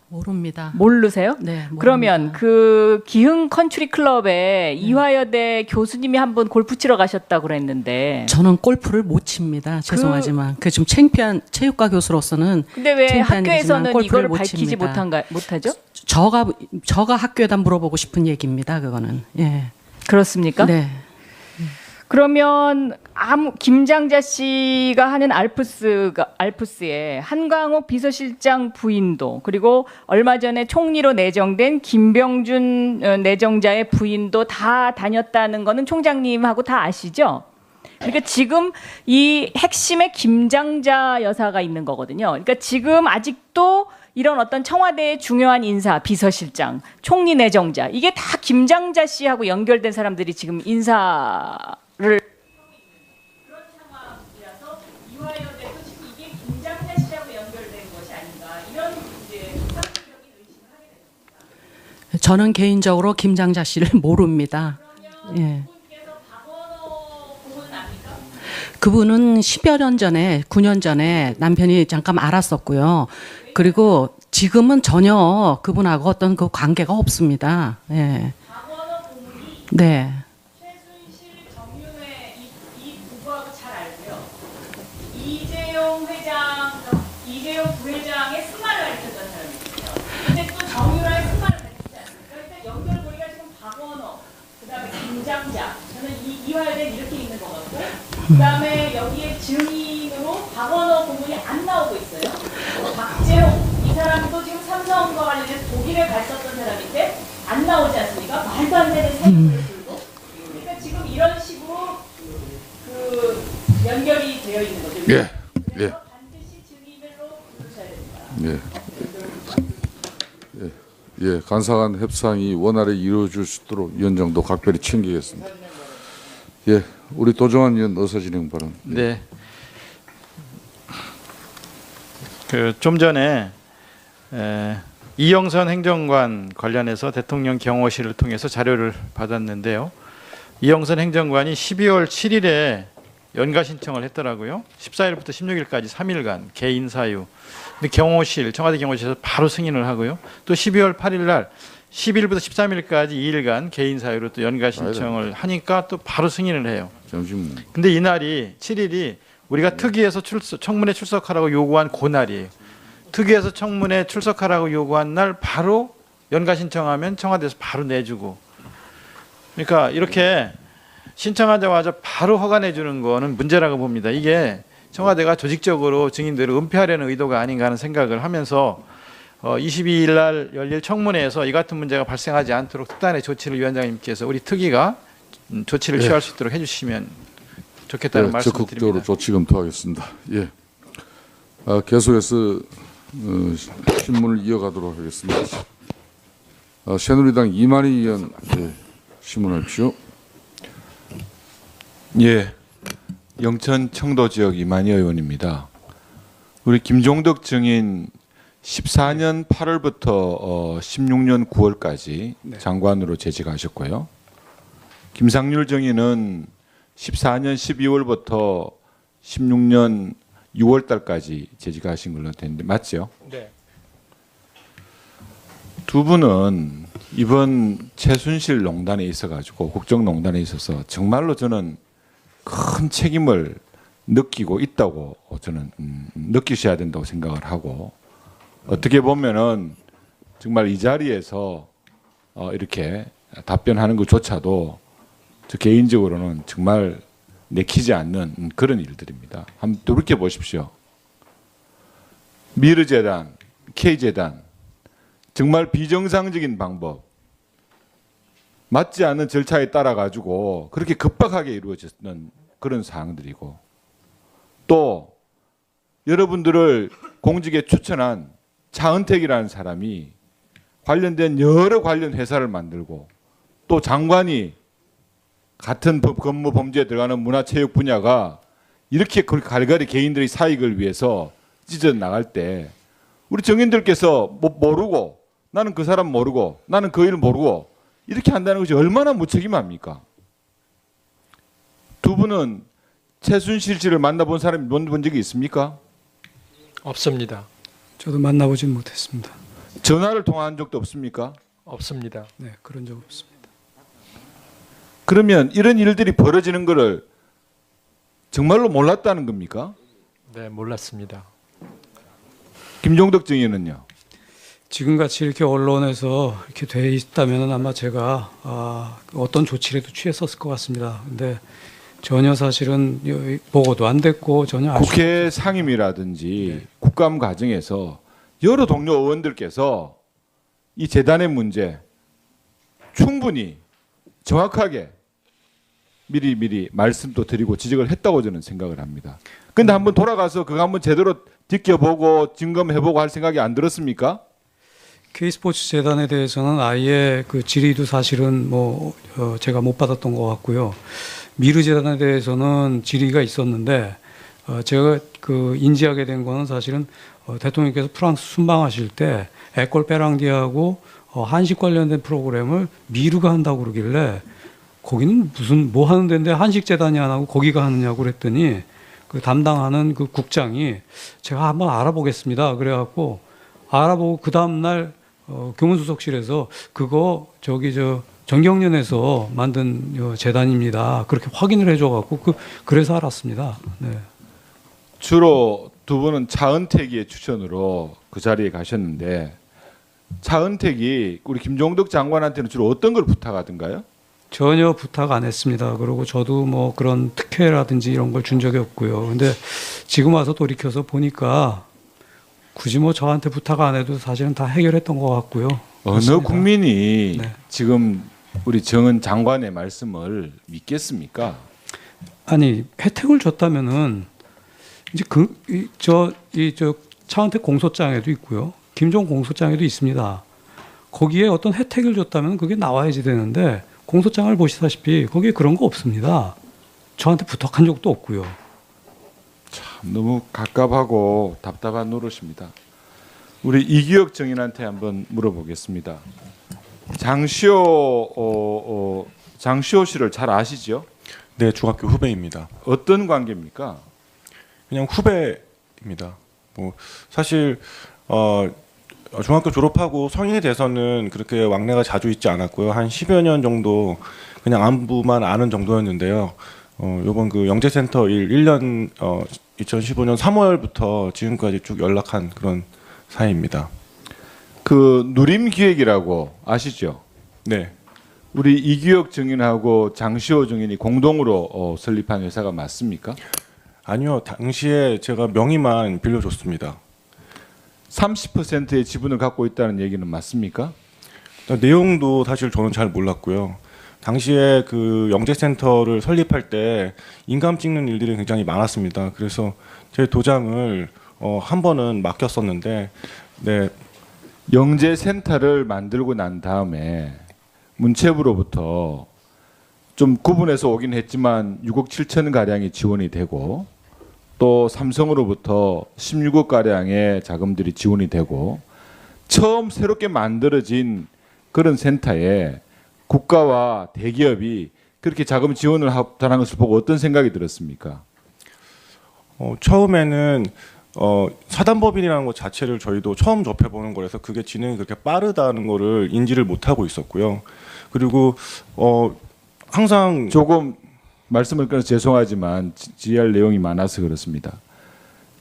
모릅니다. 모르세요? 네. 모릅니다. 그러면 그 기흥 컨트리 클럽에 이화여대 교수님이 한번 골프 치러 가셨다고 그랬는데 저는 골프를 못 칩니다. 죄송하지만 그 좀 창피한 체육과 교수로서는 근데 왜 창피한 일이지만 학교에서는 골프를 이걸 못 밝히지 칩니다. 못하죠? 저가 학교에다 물어보고 싶은 얘기입니다. 그거는. 예. 그렇습니까? 네. 그러면 김장자 씨가 하는 알프스에 한광옥 비서실장 부인도 그리고 얼마 전에 총리로 내정된 김병준 내정자의 부인도 다 다녔다는 거는 총장님하고 다 아시죠? 그러니까 지금 이 핵심에 김장자 여사가 있는 거거든요. 그러니까 지금 아직도 이런 어떤 청와대의 중요한 인사, 비서실장, 총리 내정자 이게 다 김장자 씨하고 연결된 사람들이 지금 인사를 그런 상황이라서 이화여대도 지금 이게 김장자 씨하고 연결된 것이 아닌가 이런 이제 상식적인 의심을 하게 됩니다. 저는 개인적으로 김장자 씨를 모릅니다. 예. 그분은 10여 년 전에, 9년 전에 남편이 잠깐 알았었고요. 그리고 지금은 전혀 그분하고 어떤 그 관계가 없습니다. 예. 네. 최순실, 정윤회 이 부부하고 잘 알고요. 이재용 부회장의 승마를 가르쳤던 사람이거든요. 근데 또 정윤회의 승마를 가르치지 않습니까? 일단 연결고리가 지금 박원호, 그다음에 김장자, 저는 이화여대는 이렇게 있는 것 같고, 그다음에 여기에 증인으로 박원호 고문이 안 나오고 있어요. 박재홍 이 사람도 지금 삼성과 관련해서 독일에 갔었던 사람인데 안 나오지 않습니까? 말도 안 되는 세금을 들고. 그러니까 지금 이런 식으로 그 연결이 되어 있는 거죠. 예. 그래서 반드시 증인으로 부르셔야 됩니다. 예, 간사간 협상이 원활히 이루어질 수 있도록 위원장도 각별히 챙기겠습니다. 예, 우리 도정환 의원 어서 진행 발언. 네. 그 좀 전에 이영선 행정관 관련해서 대통령 경호실을 통해서 자료를 받았는데요. 이영선 행정관이 12월 7일에 연가 신청을 했더라고요. 14일부터 16일까지 3일간 개인 사유. 근데 경호실, 청와대 경호실에서 바로 승인을 하고요. 또 12월 8일 날 10일부터 13일까지 2일간 개인 사유로 또 연가 신청을 하니까 또 바로 승인을 해요. 잠시만요. 근데 이날이 7일이 우리가 특위에서 청문회 출석하라고 요구한 그날이에요. 특위에서 청문회 출석하라고 요구한 날 바로 연가 신청하면 청와대에서 바로 내주고. 그러니까 이렇게 신청하자마자 바로 허가내 주는 거는 문제라고 봅니다. 이게 청와대가 조직적으로 증인들을 은폐하려는 의도가 아닌가 하는 생각을 하면서 22일 날 열릴 청문회에서 이 같은 문제가 발생하지 않도록 특단의 조치를 위원장님께서 우리 특위가 조치를 취할 수 있도록 해주시면 좋겠다는 말씀을 적극적으로 드립니다. 조치 검토하겠습니다. 예. 계속해서 신문을 이어가도록 하겠습니다. 새누리당 이만희 의원 신문하십시오. 예, 영천 청도 지역 이만희 의원입니다. 우리 김종덕 증인 14년 8월부터 16년 9월까지 장관으로 재직하셨고요. 김상률 증인은 14년 12월부터 16년 6월 달까지 재직하신 걸로 되는데 맞죠? 네. 두 분은 이번 최순실 농단에 있어가지고 국정농단에 있어서 정말로 저는 큰 책임을 느끼고 있다고 저는 느끼셔야 된다고 생각을 하고, 어떻게 보면은 정말 이 자리에서 이렇게 답변하는 것조차도 저 개인적으로는 정말 내키지 않는 그런 일들입니다. 한번 돌이켜 보십시오. 미르재단, K재단, 정말 비정상적인 방법, 맞지 않는 절차에 따라 가지고 그렇게 급박하게 이루어졌는 그런 사항들이고, 또 여러분들을 공직에 추천한 차은택이라는 사람이 관련된 여러 관련 회사를 만들고, 또 장관이 같은 업무 범죄에 들어가는 문화체육 분야가 이렇게 갈갈이 개인들의 사익을 위해서 찢어 나갈 때 우리 정인들께서 뭐 모르고, 나는 그 사람 모르고, 나는 그 일 모르고 이렇게 한다는 것이 얼마나 무책임합니까? 두 분은 최순실 씨를 만나본 사람이 본 적이 있습니까? 없습니다. 저도 만나보진 못했습니다. 전화를 통화한 적도 없습니까? 없습니다. 네, 그런 적 없습니다. 그러면 이런 일들이 벌어지는 것을 정말로 몰랐다는 겁니까? 네, 몰랐습니다. 김종덕 증인은요? 지금같이 이렇게 언론에서 이렇게 돼 있다면 아마 제가 어떤 조치라도 취했었을 것 같습니다. 근데 전혀 사실은 보고도 안 됐고 전혀 국회 상임위라든지 국감 과정에서 여러 동료 의원들께서 이 재단의 문제 충분히 정확하게 미리 말씀도 드리고 지적을 했다고 저는 생각을 합니다. 근데 한번 돌아가서 그거 한번 제대로 지켜보고 점검해보고 할 생각이 안 들었습니까? K스포츠 재단에 대해서는 아예 그 질의도 사실은 제가 못 받았던 것 같고요. 미르 재단에 대해서는 질의가 있었는데 제가 그 인지하게 된 거는 사실은 대통령께서 프랑스 순방하실 때 에콜 페랑디하고 한식 관련된 프로그램을 미르가 한다고 그러길래 거기는 무슨 뭐 하는 데인데 한식 재단이 안 하고 거기가 하느냐고 그랬더니 그 담당하는 그 국장이 제가 한번 알아보겠습니다. 그래갖고 알아보고 그 다음 날 교문수석실에서 그거 정경련에서 만든 재단입니다. 그렇게 확인을 해줘갖고 그래서 알았습니다. 네. 주로 두 분은 차은택의 추천으로 그 자리에 가셨는데 차은택이 우리 김종덕 장관한테는 주로 어떤 걸 부탁하던가요? 전혀 부탁 안 했습니다. 그리고 저도 뭐 그런 특혜라든지 이런 걸 준 적이 없고요. 근데 지금 와서 돌이켜서 보니까 굳이 뭐 저한테 부탁 안 해도 사실은 다 해결했던 것 같고요. 어느 그렇습니다. 국민이 네. 지금 우리 정은 장관의 말씀을 믿겠습니까? 아니 혜택을 줬다면은 이제 차은택 공소장에도 있고요. 김종 공소장에도 있습니다. 거기에 어떤 혜택을 줬다면 그게 나와야지 되는데 공소장을 보시다시피 거기에 그런 거 없습니다. 저한테 부탁한 적도 없고요. 참 너무 갑갑하고 답답한 노릇입니다. 우리 이규혁 정인한테 한번 물어보겠습니다. 장시호 씨를 잘 아시죠? 네, 중학교 후배입니다. 어떤 관계입니까? 그냥 후배입니다. 뭐 사실 중학교 졸업하고 성인이 돼서는 그렇게 왕래가 자주 있지 않았고요. 한 10여 년 정도 그냥 안부만 아는 정도였는데요. 요번 그 영재센터 1년 2015년 3월부터 지금까지 쭉 연락한 그런 사이입니다. 그 누림기획이라고 아시죠? 네. 우리 이규혁 증인하고 장시호 증인이 공동으로 설립한 회사가 맞습니까? 아니요. 당시에 제가 명의만 빌려줬습니다. 30%의 지분을 갖고 있다는 얘기는 맞습니까? 내용도 사실 저는 잘 몰랐고요. 당시에 그 영재센터를 설립할 때 인감 찍는 일들이 굉장히 많았습니다. 그래서 제 도장을 한 번은 맡겼었는데, 네. 영재센터를 만들고 난 다음에 문체부로부터 좀 구분해서 오긴 했지만 6억 7천 가량이 지원이 되고 또 삼성으로부터 16억 가량의 자금들이 지원이 되고 처음 새롭게 만들어진 그런 센터에 국가와 대기업이 그렇게 자금 지원을 하다는 것을 보고 어떤 생각이 들었습니까? 처음에는 사단법인이라는 것 자체를 저희도 처음 접해보는 거라서 그게 진행이 그렇게 빠르다는 거를 인지를 못하고 있었고요. 그리고 항상 조금 말씀을 끊어서 죄송하지만 지휘할 내용이 많아서 그렇습니다.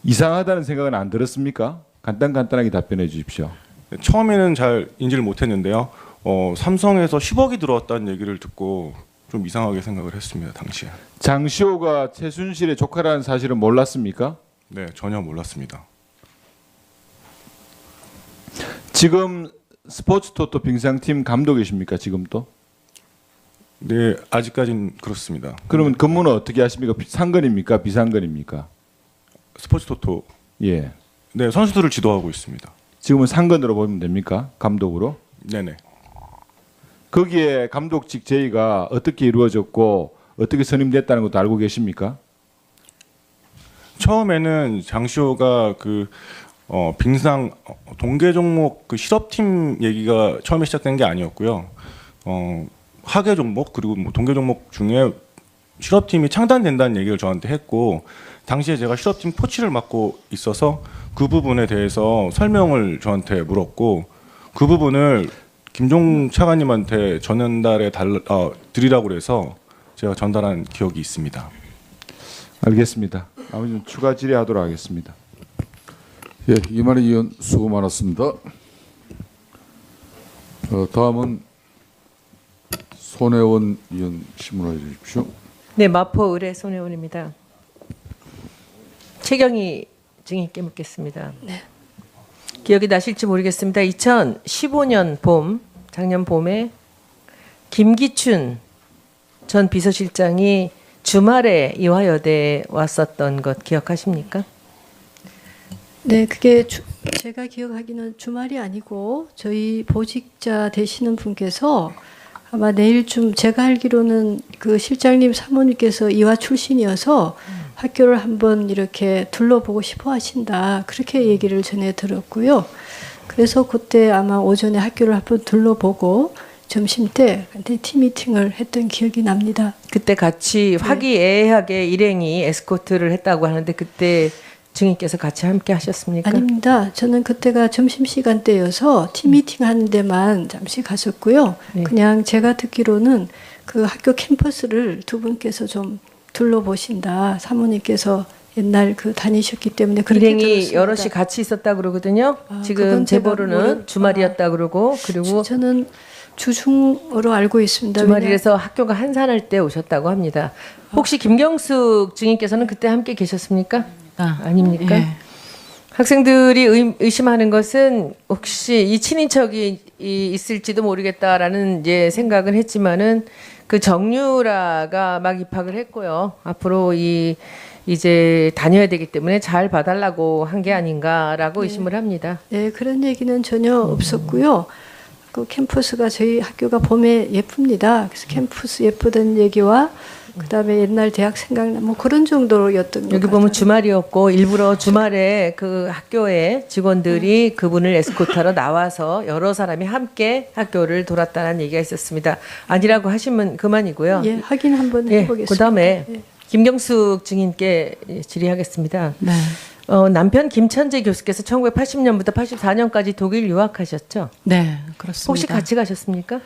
이상하다는 생각은 안 들었습니까? 간단하게 답변해 주십시오. 처음에는 잘 인지를 못했는데요. 삼성에서 10억이 들어왔다는 얘기를 듣고 좀 이상하게 생각을 했습니다. 당시에. 장시호가 최순실의 조카라는 사실은 몰랐습니까? 네, 전혀 몰랐습니다. 지금 스포츠토토 빙상팀 감독이십니까? 지금도? 네, 아직까지는 그렇습니다. 그러면 근무는 어떻게 하십니까? 상근입니까? 비상근입니까? 스포츠토토. 예. 네, 선수들을 지도하고 있습니다. 지금은 상근으로 보면 됩니까? 감독으로? 네네. 거기에 감독직 제의가 어떻게 이루어졌고 어떻게 선임됐다는 것도 알고 계십니까? 처음에는 장시호가 빙상 동계 종목 실업팀 얘기가 처음에 시작된 게 아니었고요. 하계 종목 그리고 동계 종목 중에 실업팀이 창단된다는 얘기를 저한테 했고, 당시에 제가 실업팀 코치를 맡고 있어서 그 부분에 대해서 설명을 저한테 물었고, 그 부분을 김종 차관님한테 전달해 드리라고 그래서 제가 전달한 기억이 있습니다. 알겠습니다. 아무튼 추가 질의하도록 하겠습니다. 예, 이만희 의원 수고 많았습니다. 다음은 손혜원 의원 질문해 주십시오. 네, 마포 의뢰 손혜원입니다. 최경희 증인께 묻겠습니다. 네. 기억이 나실지 모르겠습니다. 2015년 봄, 작년 봄에 김기춘 전 비서실장이 주말에 이화여대에 왔었던 것 기억하십니까? 네, 그게 제가 기억하기는 주말이 아니고 저희 보직자 되시는 분께서 아마 내일쯤, 제가 알기로는 그 실장님 사모님께서 이화 출신이어서 학교를 한번 이렇게 둘러보고 싶어 하신다, 그렇게 얘기를 전해 들었고요. 그래서 그때 아마 오전에 학교를 한번 둘러보고 점심 때 팀 미팅을 했던 기억이 납니다. 그때 같이 화기애애하게 일행이 에스코트를 했다고 하는데 그때 증인께서 같이 함께 하셨습니까? 아닙니다. 저는 그때가 점심시간 때여서 팀 미팅 하는 데만 잠시 갔었고요. 네. 그냥 제가 듣기로는 그 학교 캠퍼스를 두 분께서 좀 둘러보신다, 사모님께서 옛날 다니셨기 때문에 그렇게 일행이 들었습니다. 여럿이 같이 있었다 그러거든요. 지금 그건 제가 제보로는 주말이었다 그러고, 그리고 저는 주중으로 알고 있습니다. 주말이라서 학교가 한산할 때 오셨다고 합니다. 혹시 김경숙 증인께서는 그때 함께 계셨습니까? 아닙니까? 예. 학생들이 의심하는 것은 혹시 이 친인척이 있을지도 모르겠다라는 이제 생각은 했지만은 그 정유라가 막 입학을 했고요. 앞으로 이제 다녀야 되기 때문에 잘 봐달라고 한 게 아닌가라고 의심을 합니다. 네, 그런 얘기는 전혀 없었고요. 그 캠퍼스가 저희 학교가 봄에 예쁩니다. 그래서 캠퍼스 예쁘다는 얘기와 그다음에 옛날 대학 생각나 뭐 그런 정도였던 것 여기 같아요. 보면 주말이었고 일부러 주말에 그 학교에 직원들이 그분을 에스코트하러 나와서 여러 사람이 함께 학교를 돌았다는 얘기가 있었습니다. 아니라고 하시면 그만이고요. 예, 확인 한번 해보겠습니다. 그다음에 예. 김경숙 증인께 질의하겠습니다. 네. 남편 김천재 교수께서 1980년부터 84년까지 독일 유학하셨죠? 네, 그렇습니다. 혹시 같이 가셨습니까?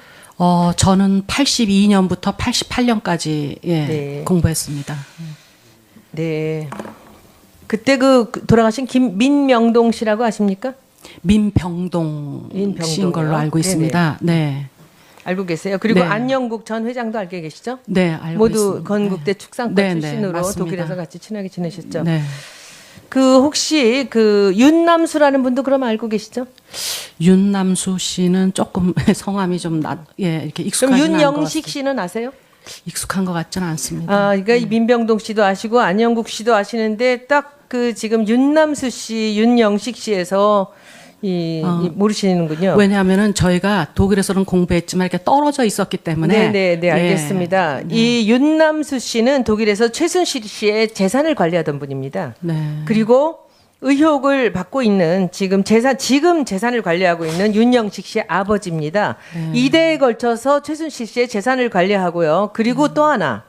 저는 82년부터 88년까지 네. 공부했습니다. 네. 그때 돌아가신 민명동 씨라고 아십니까? 민병동 씨인 걸로 알고 있습니다. 네. 알고 계세요. 그리고 네. 안영국 전 회장도 알고 계시죠? 네, 알고 모두 있습니다. 건국대 축산과 네, 네, 출신으로 맞습니다. 독일에서 같이 친하게 지내셨죠? 네. 혹시 윤남수라는 분도 그럼 알고 계시죠? 윤남수 씨는 조금 성함이 좀 이렇게 익숙하지 그럼 않은 것 윤영식 같습니다. 씨는 아세요? 익숙한 것 같지는 않습니다. 그러니까 이 민병동 씨도 아시고 안영국 씨도 아시는데 딱 지금 윤남수 씨, 윤영식 씨에서 모르시는군요. 왜냐하면은 저희가 독일에서는 공부했지만 이렇게 떨어져 있었기 때문에. 네, 알겠습니다. 이 윤남수 씨는 독일에서 최순실 씨의 재산을 관리하던 분입니다. 네. 그리고 의혹을 받고 있는 지금 재산을 관리하고 있는 윤영식 씨의 아버지입니다. 2대에 걸쳐서 최순실 씨의 재산을 관리하고요. 그리고 또 하나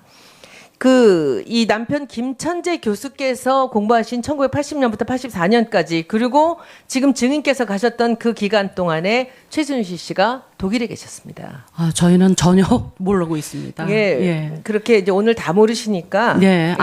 이 남편 김천재 교수께서 공부하신 1980년부터 84년까지 그리고 지금 증인께서 가셨던 그 기간 동안에 최순실 씨가 독일에 계셨습니다. 저희는 전혀 모르고 있습니다. 예. 그렇게 이제 오늘 다 모르시니까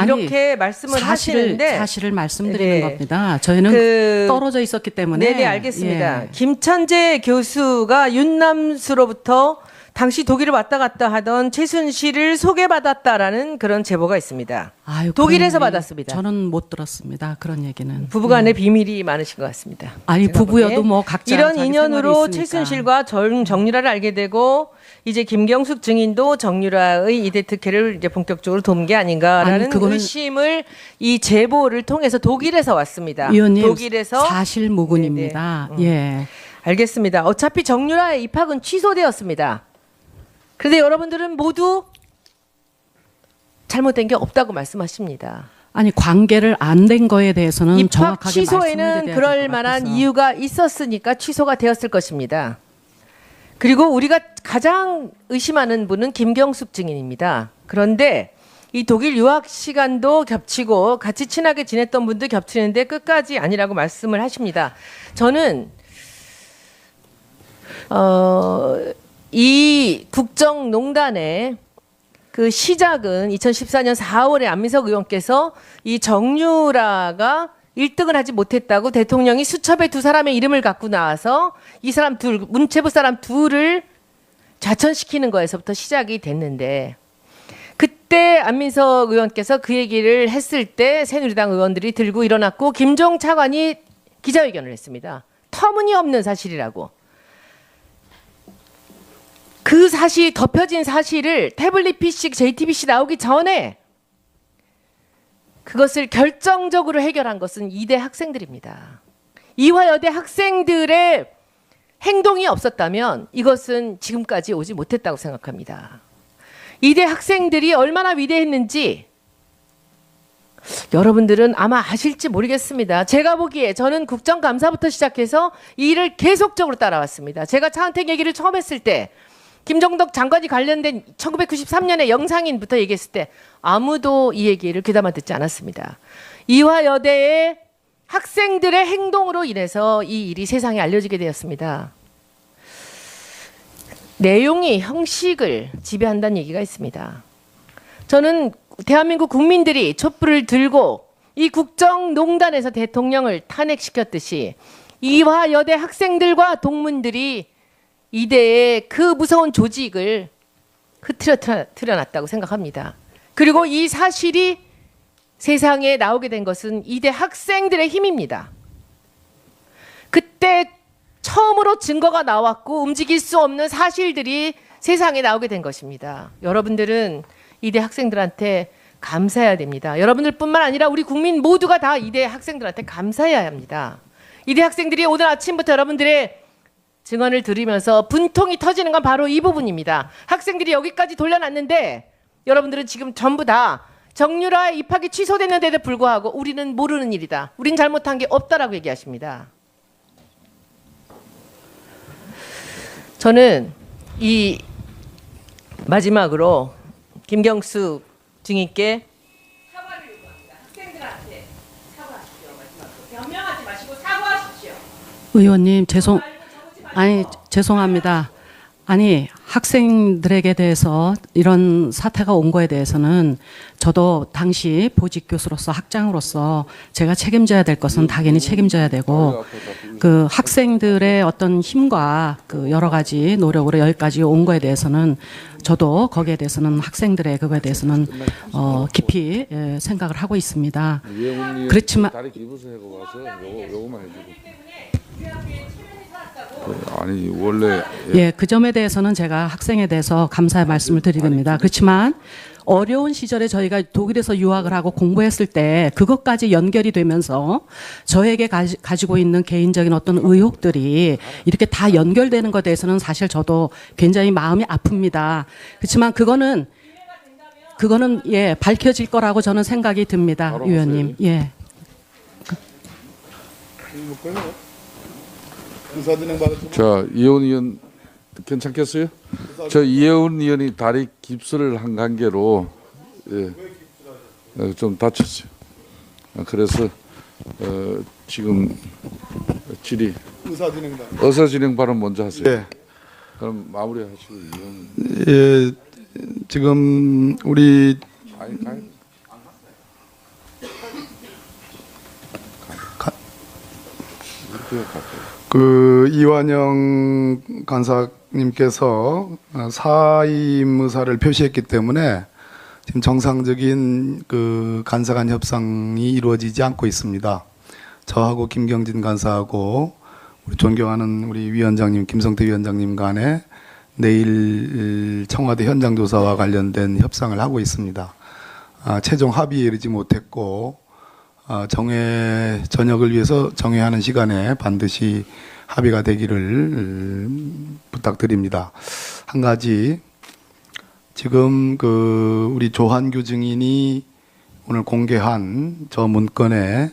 이렇게 말씀을 하시는데 사실을 말씀드리는 겁니다. 저희는 떨어져 있었기 때문에. 네, 알겠습니다. 김천재 교수가 윤남수로부터 당시 독일을 왔다 갔다 하던 최순실을 소개받았다라는 그런 제보가 있습니다. 독일에서 받았습니다. 저는 못 들었습니다. 그런 얘기는. 부부간에 비밀이 많으신 것 같습니다. 부부여도 뭐 각자 이런 자기 인연으로 생활이 있으니까. 최순실과 정유라를 알게 되고 이제 김경숙 증인도 정유라의 이대 특혜를 이제 본격적으로 돕는 게 아닌가라는 의심을 이 제보를 통해서 독일에서 왔습니다. 위원님, 독일에서 사실무근입니다. 예. 알겠습니다. 어차피 정유라의 입학은 취소되었습니다. 그런데 여러분들은 모두 잘못된 게 없다고 말씀하십니다. 아니 관계를 안 된 거에 대해서는 입학 정확하게 취소에는 그럴 만한 이유가 있었으니까 취소가 되었을 것입니다. 그리고 우리가 가장 의심하는 분은 김경숙 증인입니다. 그런데 이 독일 유학 시간도 겹치고 같이 친하게 지냈던 분도 겹치는데 끝까지 아니라고 말씀을 하십니다. 저는 이 국정농단의 그 시작은 2014년 4월에 안민석 의원께서 이 정유라가 1등을 하지 못했다고 대통령이 수첩에 두 사람의 이름을 갖고 나와서 이 사람 문체부 사람 둘을 좌천시키는 거에서부터 시작이 됐는데 그때 안민석 의원께서 그 얘기를 했을 때 새누리당 의원들이 들고 일어났고 김종 차관이 기자회견을 했습니다. 터무니없는 사실이라고. 그 사실 덮여진 사실을 태블릿 PC, JTBC 나오기 전에 그것을 결정적으로 해결한 것은 이대 학생들입니다. 이화여대 학생들의 행동이 없었다면 이것은 지금까지 오지 못했다고 생각합니다. 이대 학생들이 얼마나 위대했는지 여러분들은 아마 아실지 모르겠습니다. 제가 보기에 저는 국정감사부터 시작해서 이 일을 계속적으로 따라왔습니다. 제가 차은택 얘기를 처음 했을 때 김정덕 장관이 관련된 1993년에 영상인부터 얘기했을 때 아무도 이 얘기를 귀담아 듣지 않았습니다. 이화여대의 학생들의 행동으로 인해서 이 일이 세상에 알려지게 되었습니다. 내용이 형식을 지배한다는 얘기가 있습니다. 저는 대한민국 국민들이 촛불을 들고 이 국정농단에서 대통령을 탄핵시켰듯이 이화여대 학생들과 동문들이 이대의 그 무서운 조직을 흐트려 놨다고 생각합니다. 그리고 이 사실이 세상에 나오게 된 것은 이대 학생들의 힘입니다. 그때 처음으로 증거가 나왔고 움직일 수 없는 사실들이 세상에 나오게 된 것입니다. 여러분들은 이대 학생들한테 감사해야 됩니다. 여러분들뿐만 아니라 우리 국민 모두가 다 이대 학생들한테 감사해야 합니다. 이대 학생들이 오늘 아침부터 여러분들의 증언을 들으면서 분통이 터지는 건 바로 이 부분입니다. 학생들이 여기까지 돌려놨는데 여러분들은 지금 전부 다 정유라 입학이 취소됐는데도 불구하고 우리는 모르는 일이다. 우린 잘못한 게 없다라고 얘기하십니다. 저는 이 마지막으로 김경숙 증인께 사과를 요구합니다. 학생들한테 사과하십시오. 마지막으로 변명하지 마시고 사과하십시오. 의원님 죄송합니다. 아니 학생들에게 대해서 이런 사태가 온 거에 대해서는 저도 당시 보직 교수로서 학장으로서 제가 책임져야 될 것은 당연히 책임져야 되고 그 학생들의 어떤 힘과 그 여러 가지 노력으로 여기까지 온 거에 대해서는 저도 거기에 대해서는 학생들의 그거에 대해서는 깊이 생각을 하고 있습니다. 그렇지만 아니 원래 그 점에 대해서는 제가 학생에 대해서 감사의 말씀을 드립니다. 그렇지만 어려운 시절에 저희가 독일에서 유학을 하고 공부했을 때 그것까지 연결이 되면서 저에게 가지고 있는 개인적인 어떤 의혹들이 이렇게 다 연결되는 것에 대해서는 사실 저도 굉장히 마음이 아픕니다. 그렇지만 그거는 밝혀질 거라고 저는 생각이 듭니다, 위원님. 자, 이혜원 의원 괜찮겠어요? 저 이혜원 의원이 다리 깁스를 한 관계로 좀 다쳤어요. 그래서 지금 질의 의사진행 발언 먼저 하세요. 네. 그럼 마무리하시고 의원. 예, 지금 우리 그 이완영 간사님께서 사임 의사를 표시했기 때문에 지금 정상적인 그 간사 간 협상이 이루어지지 않고 있습니다. 저하고 김경진 간사하고 우리 존경하는 우리 위원장님 김성태 위원장님 간에 내일 청와대 현장 조사와 관련된 협상을 하고 있습니다. 최종 합의에 이르지 못했고 저녁을 위해서 정회하는 시간에 반드시 합의가 되기를 부탁드립니다. 한 가지 지금 그 우리 조한규 증인이 오늘 공개한 저 문건에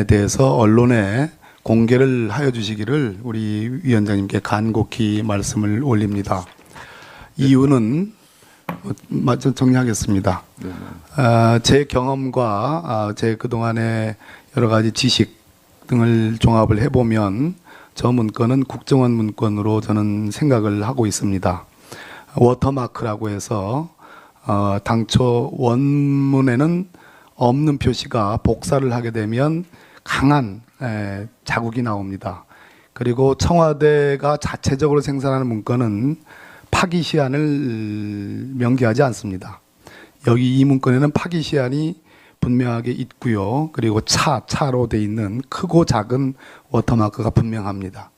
대해서 언론에 공개를 하여 주시기를 우리 위원장님께 간곡히 말씀을 올립니다. 이유는 정리하겠습니다. 제 경험과 제 그동안의 여러 가지 지식 등을 종합을 해보면 저 문건은 국정원 문건으로 저는 생각을 하고 있습니다. 워터마크라고 해서 당초 원문에는 없는 표시가 복사를 하게 되면 강한 자국이 나옵니다. 그리고 청와대가 자체적으로 생산하는 문건은 파기 시한을 명기하지 않습니다. 여기 이 문건에는 파기 시한이 분명하게 있고요. 그리고 차로 돼 있는 크고 작은 워터마크가 분명합니다.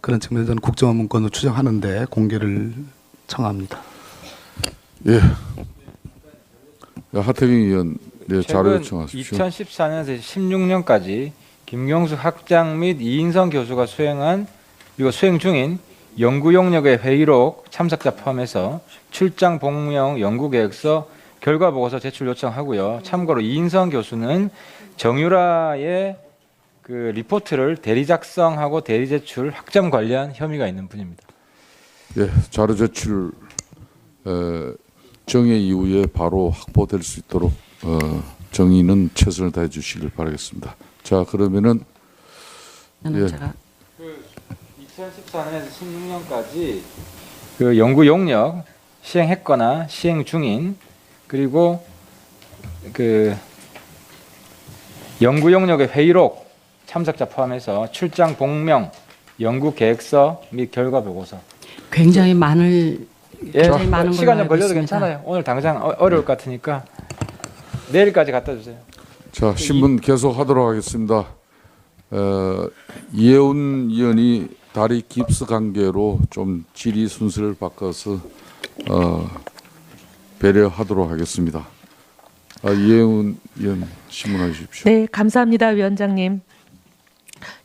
그런 측면에서 저는 국정원 문건으로 추정하는데 공개를 청합니다. 예. 하태경 의원, 네, 자료 요청하십시오. 2014년에서 16년까지 김경수 학장 및 이인성 교수가 수행한 그리고 수행 중인 연구 용역의 회의록 참석자 포함해서 출장 복명 연구계획서 결과 보고서 제출 요청하고요. 참고로 이인성 교수는 정유라의 그 리포트를 대리 작성하고 대리 제출 학점 관리한 혐의가 있는 분입니다. 예, 자료 제출 정해 이후에 바로 확보될 수 있도록 정의는 최선을 다해 주시길 바라겠습니다. 자, 그러면은 제가 2014년에서 16년까지 그 연구 용역 시행했거나 시행 중인 그리고 그 연구 용역의 회의록 참석자 포함해서 출장 복명 연구 계획서 및 결과 보고서 굉장히 많은 걸로 시간 좀 알고 걸려도 있습니다. 괜찮아요. 오늘 당장 어려울 것 같으니까 내일까지 갖다 주세요. 자, 신문 계속 하도록 하겠습니다. 이혜훈 의원이 다리 깁스 관계로 좀 질의 순서를 바꿔서 배려하도록 하겠습니다. 이혜훈 의원 신문해 주십시오. 네, 감사합니다, 위원장님.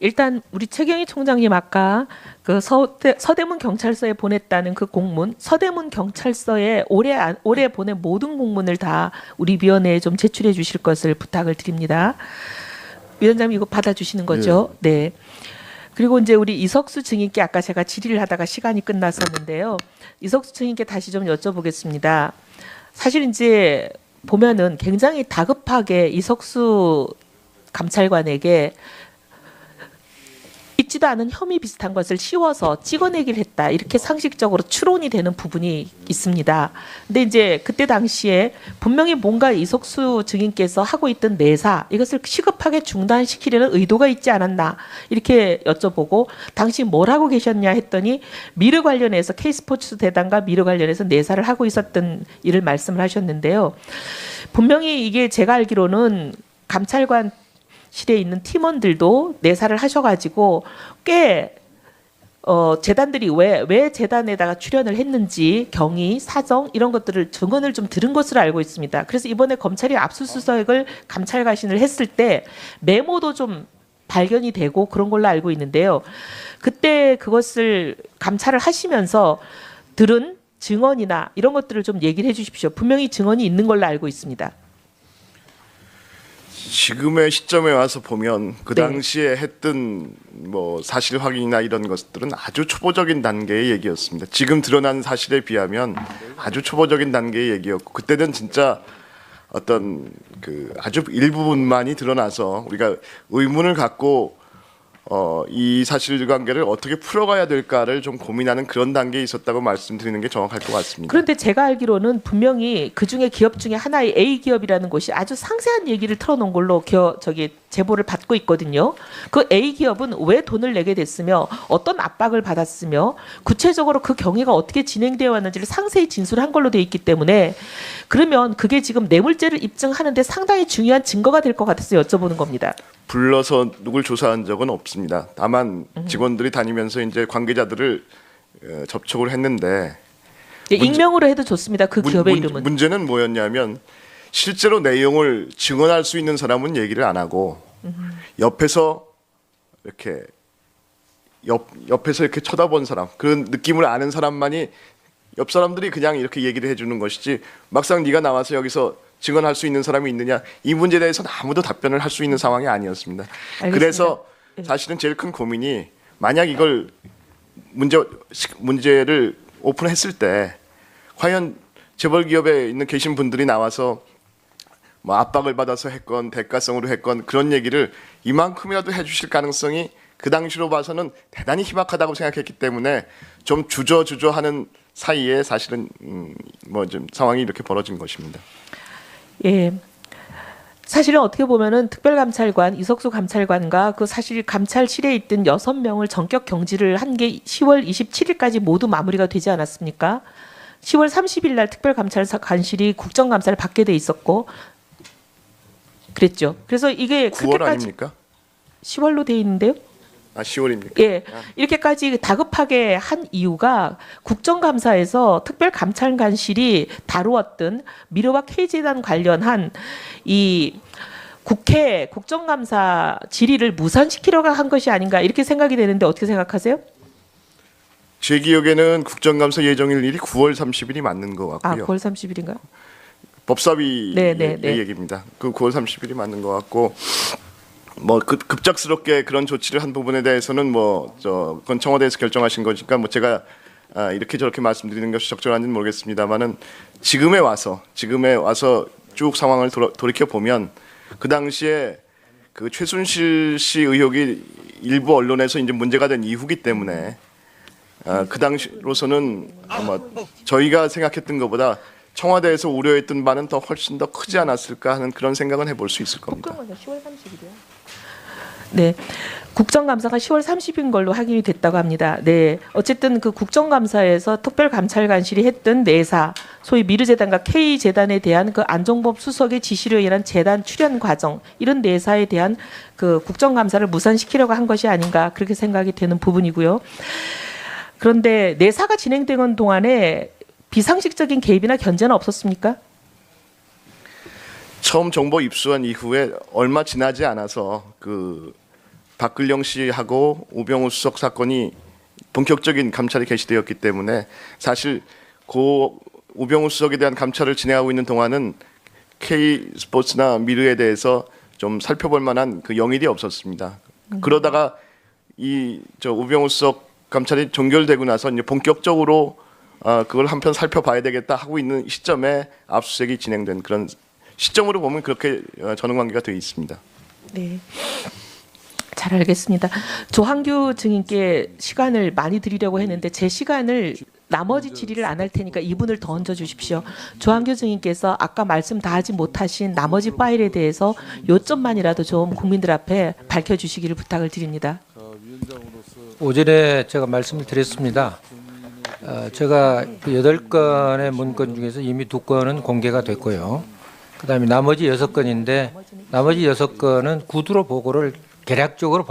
일단 우리 최경희 총장님 아까 그 서대문 경찰서에 보냈다는 그 공문, 서대문 경찰서에 올해 보낸 모든 공문을 다 우리 위원회에 좀 제출해 주실 것을 부탁을 드립니다. 위원장님 이거 받아주시는 거죠? 네. 그리고 이제 우리 이석수 증인께 아까 제가 질의를 하다가 시간이 끝났었는데요. 이석수 증인께 다시 좀 여쭤보겠습니다. 사실 이제 보면은 굉장히 다급하게 이석수 감찰관에게 있지도 않은 혐의 비슷한 것을 씌워서 찍어내기를 했다. 이렇게 상식적으로 추론이 되는 부분이 있습니다. 근데 이제 그때 당시에 분명히 뭔가 이석수 증인께서 하고 있던 내사 이것을 시급하게 중단시키려는 의도가 있지 않았나 이렇게 여쭤보고 당시 뭘 하고 계셨냐 했더니 미르 관련해서 K스포츠 대단과 미르 관련해서 내사를 하고 있었던 일을 말씀을 하셨는데요. 분명히 이게 제가 알기로는 감찰관 실에 있는 팀원들도 내사를 하셔가지고 꽤 재단들이 왜 재단에다가 출연을 했는지 경위, 사정 이런 것들을 증언을 좀 들은 것으로 알고 있습니다. 그래서 이번에 검찰이 압수수색을 감찰가신을 했을 때 메모도 좀 발견이 되고 그런 걸로 알고 있는데요. 그때 그것을 감찰을 하시면서 들은 증언이나 이런 것들을 좀 얘기를 해주십시오. 분명히 증언이 있는 걸로 알고 있습니다. 지금의 시점에 와서 보면 그 당시에 했던 뭐 사실 확인이나 이런 것들은 아주 초보적인 단계의 얘기였습니다. 지금 드러난 사실에 비하면 아주 초보적인 단계의 얘기였고 그때는 진짜 어떤 그 아주 일부분만이 드러나서 우리가 의문을 갖고 이 사실관계를 어떻게 풀어가야 될까를 좀 고민하는 그런 단계에 있었다고 말씀드리는 게 정확할 것 같습니다. 그런데 제가 알기로는 분명히 그 중에 기업 중에 하나의 A 기업이라는 곳이 아주 상세한 얘기를 털어놓은 걸로 제보를 받고 있거든요. 그 A 기업은 왜 돈을 내게 됐으며 어떤 압박을 받았으며 구체적으로 그 경위가 어떻게 진행되어 왔는지를 상세히 진술한 걸로 돼 있기 때문에 그러면 그게 지금 뇌물죄를 입증하는데 상당히 중요한 증거가 될 것 같아서 여쭤보는 겁니다. 불러서 누굴 조사한 적은 없습니다. 다만 직원들이 다니면서 이제 관계자들을 접촉을 했는데 익명으로 해도 좋습니다. 그 기업의 이름은. 문제는 뭐였냐면 실제로 내용을 증언할 수 있는 사람은 얘기를 안 하고 옆에서 이렇게 옆에서 이렇게 쳐다본 사람, 그런 느낌을 아는 사람만이 옆 사람들이 그냥 이렇게 얘기를 해주는 것이지 막상 네가 나와서 여기서 증언할 수 있는 사람이 있느냐, 이 문제에 대해서는 아무도 답변을 할 수 있는 상황이 아니었습니다. 알겠습니다. 그래서 사실은 제일 큰 고민이 만약 이걸 문제를 오픈했을 때 과연 재벌 기업에 있는 계신 분들이 나와서 뭐 압박을 받아서 했건 대가성으로 했건 그런 얘기를 이만큼이라도 해주실 가능성이 그 당시로 봐서는 대단히 희박하다고 생각했기 때문에 좀 주저하는 사이에 사실은 뭐 좀 상황이 이렇게 벌어진 것입니다. 예. 사실은 어떻게 보면은 특별감찰관 이석수 감찰관과 그 사실 감찰실에 있던 6명을 전격 경질을 한 게 10월 27일까지 모두 마무리가 되지 않았습니까? 10월 30일 날 특별감찰관실이 국정감사를 받게 돼 있었고 그랬죠. 그래서 이게 9월 아닙니까? 10월로 돼 있는데요. 아 10월입니까? 예, 이렇게까지 다급하게 한 이유가 국정감사에서 특별감찰관실이 다루었던 미르와 K재단 관련한 이 국회 국정감사 질의를 무산시키려고 한 것이 아닌가 이렇게 생각이 되는데 어떻게 생각하세요? 제 기억에는 국정감사 예정일이 9월 30일이 맞는 것 같고요. 9월 30일인가요? 법사위 얘기입니다. 그 9월 30일이 맞는 것 같고 뭐 급작스럽게 그런 조치를 한 부분에 대해서는 그건 청와대에서 결정하신 거니까 뭐 제가 이렇게 저렇게 말씀드리는 것이 적절한지는 모르겠습니다만은 지금에 와서 쭉 상황을 돌이켜 보면 그 당시에 그 최순실 씨 의혹이 일부 언론에서 이제 문제가 된 이후기 때문에 그 당시로서는 아마 저희가 생각했던 것보다 청와대에서 우려했던 바는 더 훨씬 더 크지 않았을까 하는 그런 생각은 해볼 수 있을 겁니다. 10월 30일이요. 네, 국정감사가 10월 30일 걸로 확인이 됐다고 합니다. 네, 어쨌든 그 국정감사에서 특별감찰관실이 했던 내사, 소위 미르재단과 K재단에 대한 그 안종범 수석의 지시로 인한 재단 출연 과정 이런 내사에 대한 그 국정감사를 무산시키려고 한 것이 아닌가 그렇게 생각이 되는 부분이고요. 그런데 내사가 진행되는 동안에 비상식적인 개입이나 견제는 없었습니까? 처음 정보 입수한 이후에 얼마 지나지 않아서 그 박근령 씨하고 우병우 수석 사건이 본격적인 감찰이 개시되었기 때문에 사실 고 우병우 수석에 대한 감찰을 진행하고 있는 동안은 K스포츠나 미르에 대해서 좀 살펴볼 만한 그 영일이 없었습니다. 그러다가 우병우 수석 감찰이 종결되고 나서 이제 본격적으로 그걸 한편 살펴봐야 되겠다 하고 있는 시점에 압수수색이 진행된 그런 시점으로 보면 그렇게 전원관계가 되어 있습니다. 네, 잘 알겠습니다. 조한규 증인께 시간을 많이 드리려고 했는데 제 시간을 나머지 질의를 안 할 테니까 이분을 더 얹어 주십시오. 조한규 증인께서 아까 말씀 다 하지 못하신 나머지 파일에 대해서 요점만이라도 좀 국민들 앞에 밝혀주시기를 부탁을 드립니다. 오전에 제가 말씀을 드렸습니다. 제가 그 8건의 문건 중에서 이미 2건은 공개가 됐고요. 그다음에 나머지 6건인데 나머지 6건은 구두로 보고를 개략적으로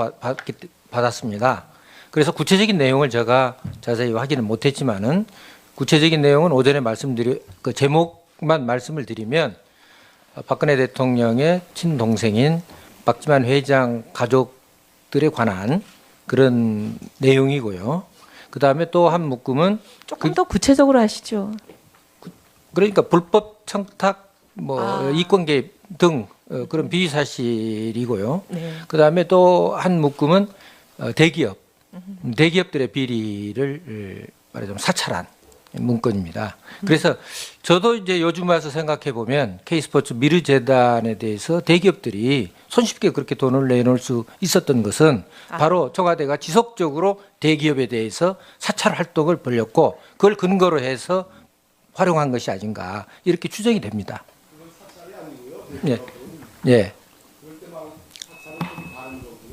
받았습니다. 그래서 구체적인 내용을 제가 자세히 확인을 못했지만은 구체적인 내용은 오전에 그 제목만 말씀을 드리면 박근혜 대통령의 친동생인 박지만 회장 가족들에 관한 그런 내용이고요. 그다음에 또 한 묶음은 조금 더 구체적으로 하시죠. 그러니까 불법 청탁 이권 개입 등 그런 비위 사실이고요. 네. 그다음에 또 한 묶음은 대기업들의 비리를 말하자면 사찰한 문건입니다. 그래서 저도 이제 요즘 와서 생각해 보면 K스포츠 미르재단에 대해서 대기업들이 손쉽게 그렇게 돈을 내놓을 수 있었던 것은 바로 청와대가 지속적으로 대기업에 대해서 사찰 활동을 벌였고 그걸 근거로 해서 활용한 것이 아닌가 이렇게 추정이 됩니다. 예. 예.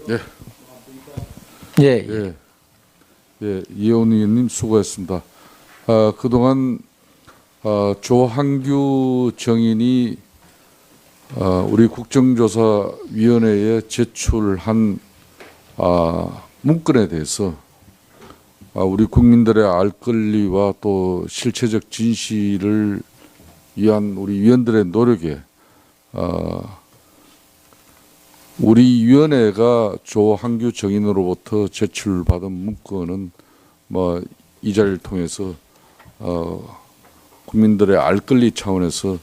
예. 예. 예. 예. 이혜원 의원님 수고했습니다. 그동안 조한규 정인이 우리 국정조사위원회에 제출한 문건에 대해서 우리 국민들의 알 권리와 또 실체적 진실을 위한 우리 위원들의 노력에 우리 위원회가 조한규 정인으로부터 제출받은 문건은 뭐 이 자리를 통해서 국민들의 알 권리 차원에서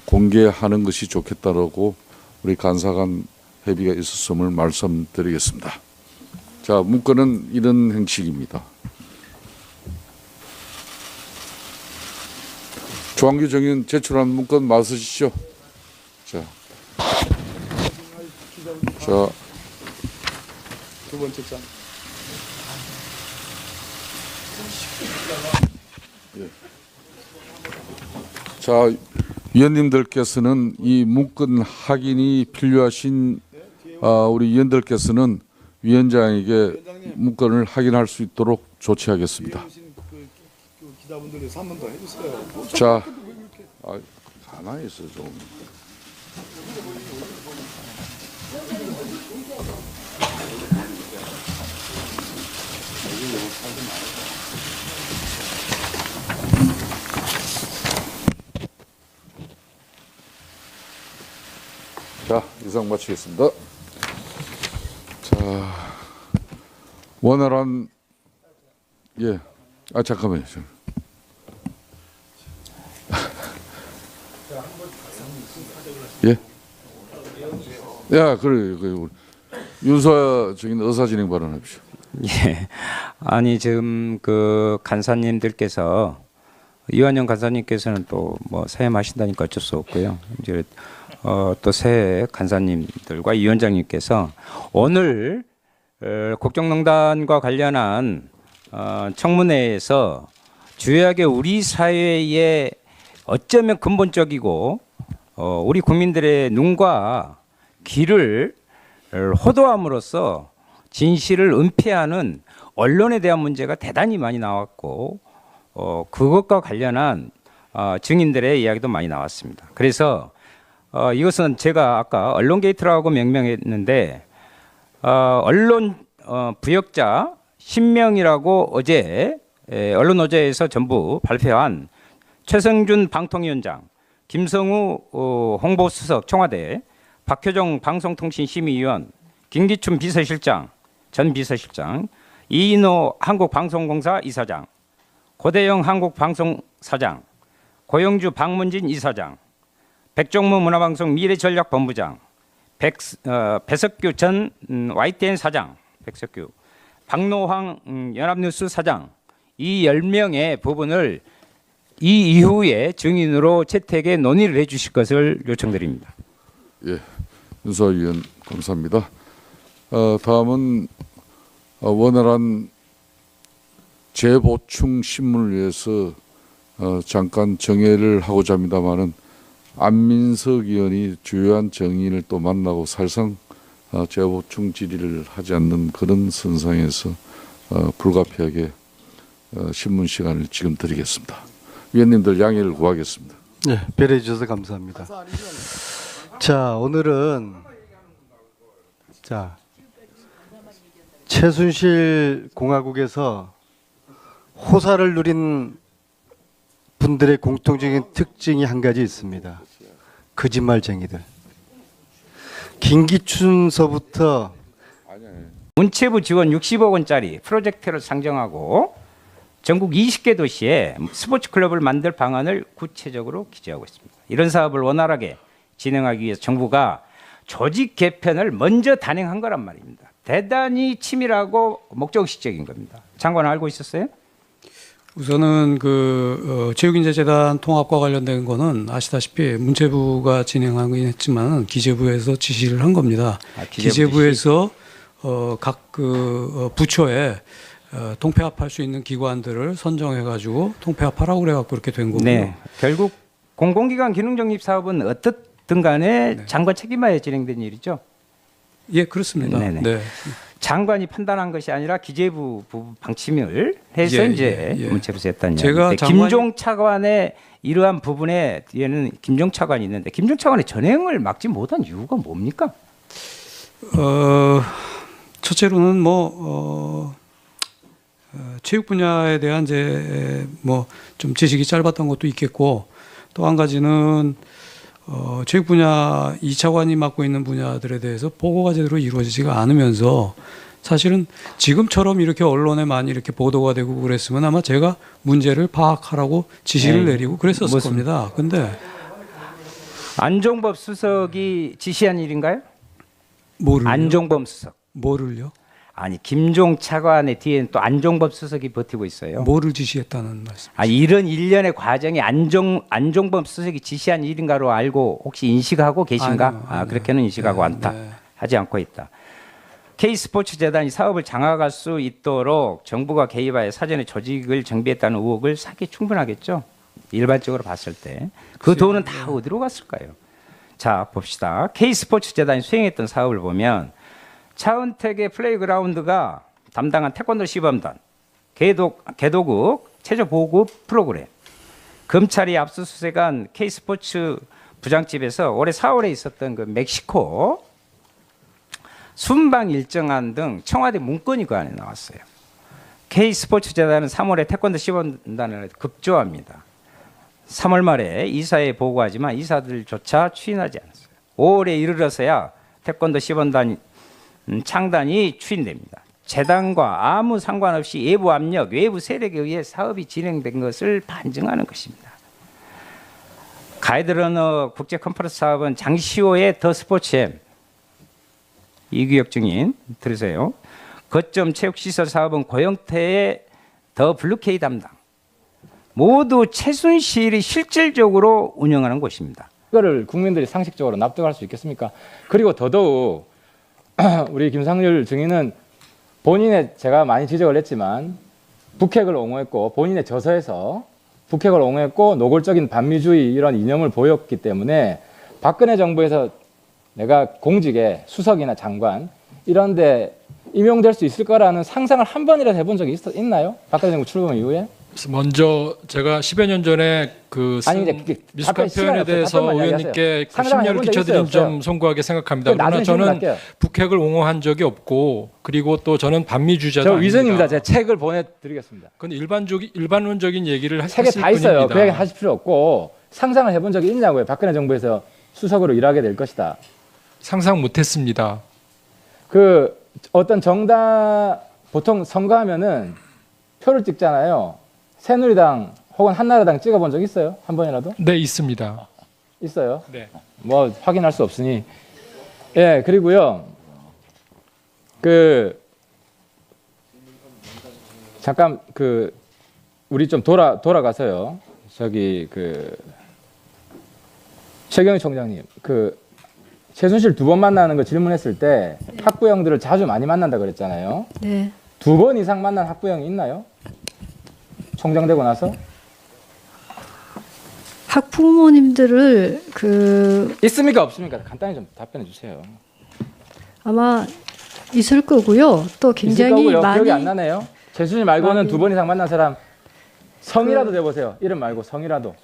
공개하는 것이 좋겠다라고 우리 간사간 협의가 있었음을 말씀드리겠습니다. 자, 문건은 이런 형식입니다. 조한규 정인 제출한 문건 맞으시죠? 자, 두 번째 장. 예. 자, 위원님들께서는 이 문건 확인이 필요하신 우리 위원들께서는 위원장에게 문건을 확인할 수 있도록 조치하겠습니다. 기자분들께서 한 번 더 해주세요. 자, 가만히 있어 좀. 자, 이상 마치겠습니다. 자, 원활한 잠깐만요. 예? 야, 그래. 윤소아 적인 의사진행 발언하십시오. 예. 아니 지금 그 간사님들께서 이완영 간사님께서는 또 뭐 사임하신다니까 어쩔 수 없고요. 이제 또 새 간사님들과 위원장님께서 오늘 국정농단과 관련한 청문회에서 주요하게 우리 사회의 어쩌면 근본적이고 우리 국민들의 눈과 귀를 호도함으로써 진실을 은폐하는 언론에 대한 문제가 대단히 많이 나왔고 그것과 관련한 증인들의 이야기도 많이 나왔습니다. 그래서 이것은 제가 아까 언론 게이트라고 명명했는데 언론 부역자 10명이라고 어제 언론노조에서 전부 발표한 최성준 방통위원장, 김성우 홍보수석 청와대, 박효정 방송통신심의위원, 김기춘 비서실장, 전 비서실장, 이인호 한국방송공사 이사장, 고대영 한국방송사장, 고영주 박문진 이사장, 백종무 문화방송 미래전략본부장, 배석규 전 YTN 사장, 백석규, 박노황 연합뉴스 사장, 이 10명의 부분을 이 이후에 증인으로 채택에 논의를 해주실 것을 요청드립니다. 예, 윤소아 위원 감사합니다. 다음은 원활한 재보충 신문을 위해서 잠깐 정회를 하고자 합니다마는 안민석 의원이 주요한 정인을 또 만나고 사실상 재보충 질의를 하지 않는 그런 선상에서 불가피하게 신문 시간을 지금 드리겠습니다. 위원님들 양해를 구하겠습니다. 네, 배려해 주셔서 감사합니다. 자, 오늘은 최순실 공화국에서 호사를 누린 분들의 공통적인 특징이 한 가지 있습니다. 거짓말쟁이들. 김기춘서부터 문체부 지원 60억 원짜리 프로젝트를 상정하고 전국 20개 도시에 스포츠 클럽을 만들 방안을 구체적으로 기재하고 있습니다. 이런 사업을 원활하게 진행하기 위해서 정부가 조직 개편을 먼저 단행한 거란 말입니다. 대단히 치밀하고 목적의식적인 겁니다. 장관 알고 있었어요? 우선은 체육인재재단 통합과 관련된 거는 아시다시피 문체부가 진행하긴 했지만 기재부에서 지시를 한 겁니다. 기재부에서 각 부처에 통폐합할 수 있는 기관들을 선정해가지고 통폐합하라고 그래갖고 그렇게 된 거고요. 네, 결국 공공기관 기능정립 사업은 어떻든 간에 장관 책임하에 진행된 일이죠. 예, 그렇습니다. 네네. 네. 장관이 판단한 것이 아니라 기재부 방침을 해서 이제 문체부에서 했다는 제가 얘기인데 김종 차관의 이러한 부분에 뒤에는 김종 차관이 있는데 김종 차관의 전횡을 막지 못한 이유가 뭡니까? 첫째로는 체육 분야에 대한 좀 지식이 짧았던 것도 있겠고, 또 한 가지는 체육 분야 이 차관이 맡고 있는 분야들에 대해서 보고가 제대로 이루어지지가 않으면서 사실은 지금처럼 이렇게 언론에 많이 이렇게 보도가 되고 그랬으면 아마 제가 문제를 파악하라고 지시를 내리고 그랬었을 겁니다. 근데 안종범 수석이 지시한 일인가요? 뭐를요? 안종범 수석. 뭐를요? 아니 김종 차관의 뒤에는 또 안종범 수석이 버티고 있어요. 뭐를 지시했다는 말씀? 이런 일련의 과정이 안종범 수석이 지시한 일인가로 알고 혹시 인식하고 계신가? 아니요. 그렇게는 인식하고 않다. 하지 않고 있다. K스포츠재단이 사업을 장악할 수 있도록 정부가 개입하여 사전에 조직을 정비했다는 의혹을 사기 충분하겠죠. 일반적으로 봤을 때. 그 돈은 다 어디로 갔을까요? 자, 봅시다. K스포츠재단이 수행했던 사업을 보면 차은택의 플레이그라운드가 담당한 태권도 시범단, 개도국 체조보급 프로그램, 검찰이 압수수색한 K스포츠 부장집에서 올해 4월에 있었던 그 멕시코 순방 일정안 등 청와대 문건이 그 안에 나왔어요. K스포츠재단은 3월에 태권도 시범단을 급조합니다. 3월 말에 이사에 보고하지만 이사들조차 추인하지 않았어요. 5월에 이르러서야 태권도 시범단 창단이 추인됩니다. 재단과 아무 상관없이 외부 압력, 외부 세력에 의해 사업이 진행된 것을 반증하는 것입니다. 가이드러너 국제 컨퍼런스 사업은 장시호의 더 스포츠엠, 이규혁 증인 들으세요. 거점 체육시설 사업은 고영태의 더 블루케이 담당. 모두 최순실이 실질적으로 운영하는 곳입니다. 이거를 국민들이 상식적으로 납득할 수 있겠습니까? 그리고 더더욱 우리 김상률 증인은 본인의, 제가 많이 지적을 했지만 북핵을 옹호했고 본인의 저서에서 북핵을 옹호했고 노골적인 반미주의 이런 이념을 보였기 때문에 박근혜 정부에서 내가 공직에 수석이나 장관 이런 데 임용될 수 있을 거라는 상상을 한 번이라도 해본 적이 있나요? 박근혜 정부 출범 이후에? 먼저 제가 10여 년 전에 미숙한 표현에 대해서 의원님께 심려를 끼쳐드린 점 송구하게 생각합니다. 그러나 저는 북핵을 옹호한 적이 없고, 그리고 또 저는 반미주의자도 저 아닙니다. 위선입니다. 제가 책을 보내드리겠습니다. 그건 일반론적인 얘기를 책에 했을 다 뿐입니다. 있어요. 그 얘기 하실 필요 없고 상상을 해본 적이 있냐고요. 박근혜 정부에서 수석으로 일하게 될 것이다. 상상 못했습니다. 그 어떤 정당 보통 선거하면은 표를 찍잖아요. 새누리당 혹은 한나라당 찍어본 적 있어요? 한 번이라도? 네, 있습니다. 있어요? 네. 뭐 확인할 수 없으니. 예, 그리고요. 잠깐 우리 좀 돌아가서요. 저기 최경희 총장님, 최순실 2번 만나는 거 질문했을 때 학부형들을 자주 많이 만난다 그랬잖아요. 네. 2번 이상 만난 학부형이 있나요? 총장 되고 나서? 학부모님들을 있습니까 없습니까? 간단히 좀 답변해 주세요. 아마 있을 거고요. 또 굉장히 있을 거고요. 많이 기억이 안 나네요. 최순실 말고는 2번 이상 만난 사람 성이라도 대보세요. 이름 말고 성이라도.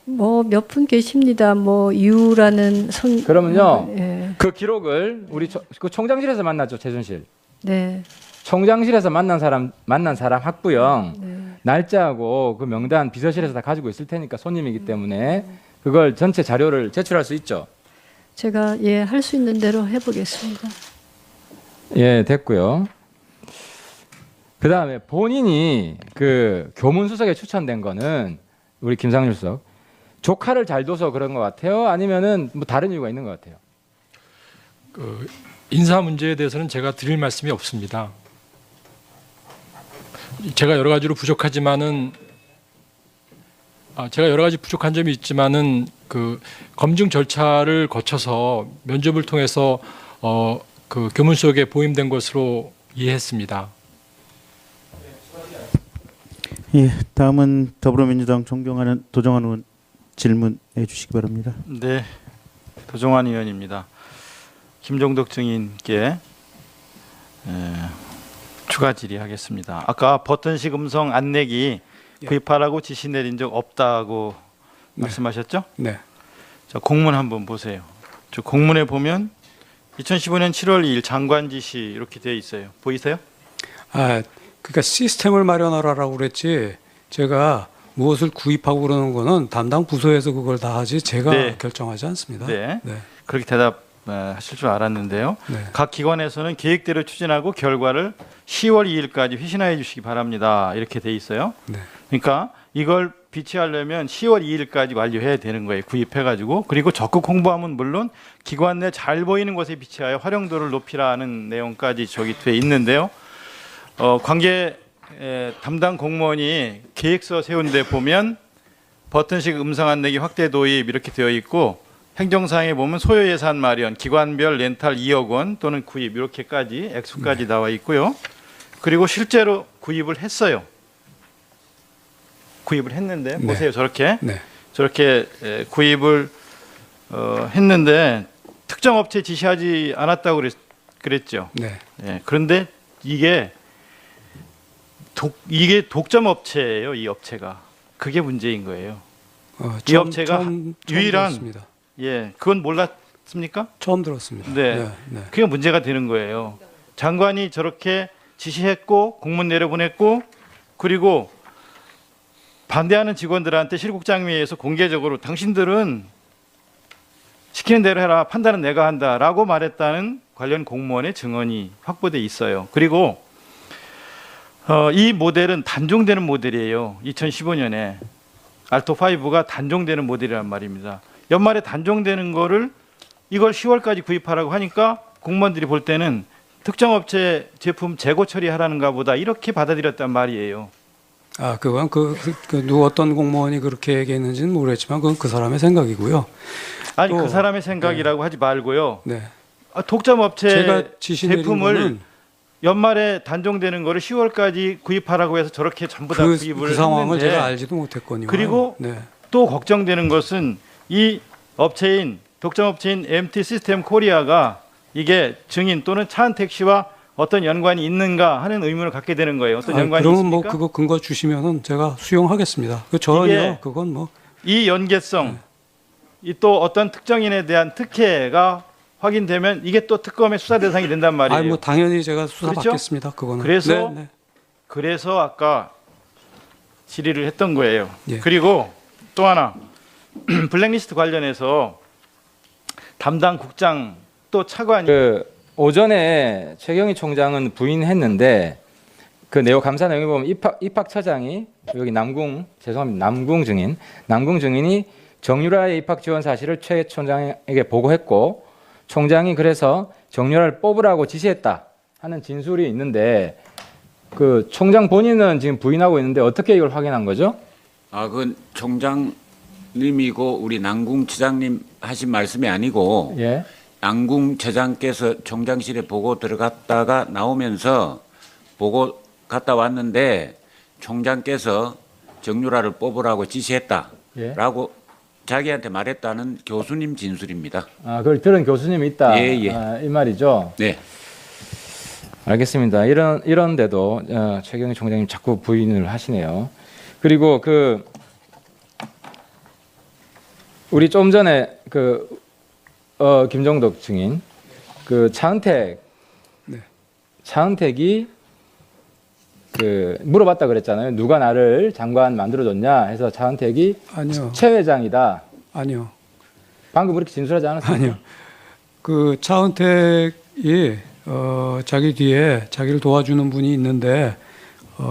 뭐 몇 분 계십니다. 뭐 이유라는 성. 그러면요. 예. 그 기록을 우리 그 총장실에서 만났죠, 최순실. 네. 총장실에서 만난 사람 학부형 날짜하고 그 명단 비서실에서 다 가지고 있을 테니까 손님이기 때문에 그걸 전체 자료를 제출할 수 있죠. 제가 할 수 있는 대로 해보겠습니다. 예, 됐고요. 그 다음에 본인이 교문수석에 추천된 거는 우리 김상률 수석 조카를 잘 둬서 그런 것 같아요? 아니면은 뭐 다른 이유가 있는 것 같아요? 인사 문제에 대해서는 제가 드릴 말씀이 없습니다. 제가 여러 가지로 부족하지만은 제가 여러 가지 부족한 점이 있지만은 그 검증 절차를 거쳐서 면접을 통해서 그 교문 속에 보임된 것으로 이해했습니다. 예, 다음은 더불어민주당 존경하는 도정환 의원 질문해 주시기 바랍니다. 네, 도정환 의원입니다. 김종덕 증인께 추가 질의하겠습니다. 아까 버튼식 음성 안내기 구입하라고 지시 내린 적 없다고 말씀하셨죠? 네. 자, 공문 한번 보세요. 저 공문에 보면 2015년 7월 2일 장관 지시 이렇게 되어 있어요. 보이세요? 그러니까 시스템을 마련하라고 그랬지 제가 무엇을 구입하고 그러는 거는 담당 부서에서 그걸 다 하지 제가 네. 결정하지 않습니다. 네. 그렇게 대답하실 줄 알았는데요. 네. 각 기관에서는 계획대로 추진하고 결과를 10월 2일까지 회신하여 주시기 바랍니다. 이렇게 돼 있어요. 네. 그러니까 이걸 비치하려면 10월 2일까지 완료해야 되는 거예요. 구입해가지고. 그리고 적극 홍보하면 물론 기관 내 잘 보이는 곳에 비치하여 활용도를 높이라는 내용까지 저기 돼 있는데요. 관계 담당 공무원이 계획서 세운 데 보면 버튼식 음성 안내기 확대 도입 이렇게 되어 있고 행정사항에 보면 소요 예산 마련, 기관별 렌탈 2억 원 또는 구입 이렇게까지 액수까지 나와 있고요. 그리고 실제로 구입을 했어요. 구입을 했는데 보세요. 저렇게 저렇게 구입을 했는데 특정 업체 지시하지 않았다고 그랬죠. 네. 그런데 이게 독점 업체예요. 이 업체가 그게 문제인 거예요. 이 업체가 유일한 들었습니다. 그건 몰랐습니까? 처음 들었습니다. 네. 그게 문제가 되는 거예요. 장관이 저렇게 지시했고 공문 내려보냈고 그리고 반대하는 직원들한테 실국장회에서 공개적으로 당신들은 시키는 대로 해라. 판단은 내가 한다라고 말했다는 관련 공무원의 증언이 확보돼 있어요. 그리고 이 모델은 단종되는 모델이에요. 2015년에 알토5가 단종되는 모델이란 말입니다. 연말에 단종되는 거를 이걸 10월까지 구입하라고 하니까 공무원들이 볼 때는 특정 업체 제품 재고 처리하라는가 보다 이렇게 받아들였단 말이에요. 그건 누구 어떤 공무원이 그렇게 얘기했는지는 모르겠지만 그건 그 사람의 생각이고요. 아니 그 사람의 생각이라고 하지 말고요. 네. 독점 업체 제가 지시 내린 제품을 거는 연말에 단종되는 거를 10월까지 구입하라고 해서 저렇게 전부 다 구입을 그 상황을 했는데 제가 알지도 못했거든요. 그리고 또 걱정되는 것은 이 업체인 독점 업체인 MT 시스템 코리아가 이게 증인 또는 차은택 씨와 어떤 연관이 있는가 하는 의문을 갖게 되는 거예요. 어떤 연관이 그러면 있습니까? 뭐 그거 근거 주시면은 제가 수용하겠습니다. 전혀 이게 그건 뭐 이 연계성, 이 또 어떤 특정인에 대한 특혜가 확인되면 이게 또 특검의 수사 대상이 된단 말이에요. 뭐 당연히 제가 수사 그렇죠? 받겠습니다. 그거는. 그래서 그래서 아까 질의를 했던 거예요. 그리고 또 하나 블랙리스트 관련해서 담당 국장 또 차관이 오전에 최경희 총장은 부인했는데 그 내용 감사 내용에 보면 입학처장이 여기 남궁 증인이 정유라의 입학 지원 사실을 최 총장에게 보고했고 총장이 그래서 정유라를 뽑으라고 지시했다 하는 진술이 있는데 그 총장 본인은 지금 부인하고 있는데 어떻게 이걸 확인한 거죠? 그건 총장님이고 우리 남궁처장님 하신 말씀이 아니고 남궁처장께서 총장실에 보고 들어갔다가 나오면서 보고 갔다 왔는데 총장께서 정유라를 뽑으라고 지시했다라고 자기한테 말했다는 교수님 진술입니다. 그걸 들은 교수님이 있다. 이 말이죠. 네. 알겠습니다. 이런데도 최경희 총장님 자꾸 부인을 하시네요. 그리고 우리 좀 전에 김종덕 증인 차은택이 물어봤다 그랬잖아요. 누가 나를 장관 만들어줬냐 해서 차은택이 아니요. 최 회장이다. 아니요. 방금 그렇게 진술하지 않았습니까? 아니요. 그 차은택이 자기 뒤에 자기를 도와주는 분이 있는데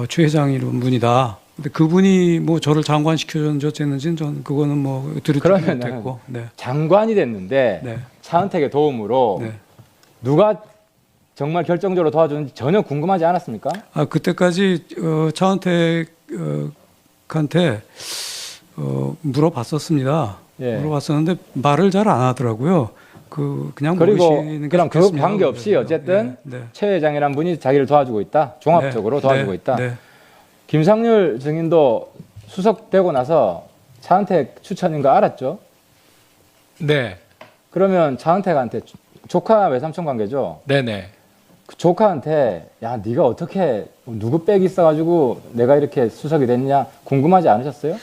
최 회장이라는 분이다. 근데 그분이 뭐 저를 장관 시켜줬는지 어쨌는지는 전 그거는 뭐 들었지 못했고. 장관이 됐는데 차은택의 도움으로 누가 정말 결정적으로 도와주는지 전혀 궁금하지 않았습니까? 그때까지 차은택한테 물어봤었습니다. 예. 물어봤었는데 말을 잘 안 하더라고요. 그냥 그리고 모르시는 게 그럼 그 좋겠습니다. 관계없이 어쨌든 네, 네. 최 회장이란 분이 자기를 도와주고 있다. 종합적으로 네, 도와주고 네, 있다. 네. 김상률 증인도 수석되고 나서 차은택 추천인 거 알았죠? 네. 그러면 차은택한테 조카 외삼촌 관계죠? 네네. 그 조카한테 야 네가 어떻게 누구 빽이 있어가지고 내가 이렇게 수석이 됐냐 궁금하지 않으셨어요?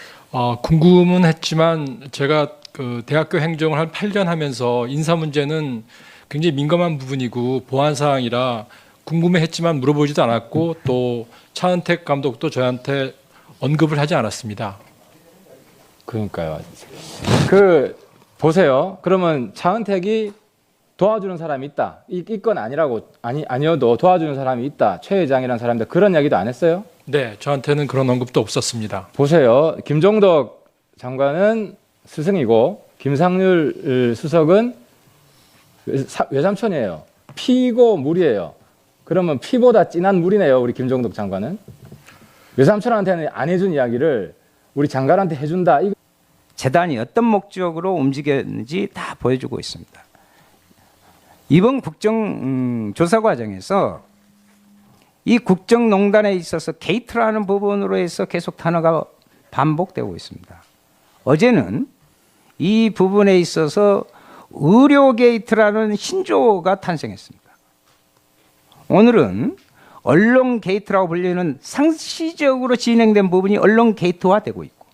궁금은 했지만 제가 그 대학교 행정을 한 8년 하면서 인사 문제는 굉장히 민감한 부분이고 보안 사항이라 궁금해했지만 물어보지도 않았고 또 차은택 감독도 저한테 언급을 하지 않았습니다. 그러니까요. 그 보세요. 그러면 차은택이 도와주는 사람이 있다. 이건 아니어도 도와주는 사람이 있다. 최 회장이라는 사람인데 그런 이야기도 안 했어요? 네, 저한테는 그런 언급도 없었습니다. 보세요. 김종덕 장관은 스승이고 김상률 수석은 외삼촌이에요. 피고 물이에요. 그러면 피보다 진한 물이네요. 우리 김종덕 장관은. 외삼촌한테는 안 해준 이야기를 우리 장관한테 해준다. 재단이 어떤 목적으로 움직였는지 다 보여주고 있습니다. 이번 국정조사 과정에서 이 국정농단에 있어서 게이트라는 부분으로 해서 계속 단어가 반복되고 있습니다. 어제는 이 부분에 있어서 의료 게이트라는 신조어가 탄생했습니다. 오늘은 언론 게이트라고 불리는 상시적으로 진행된 부분이 언론 게이트화되고 있고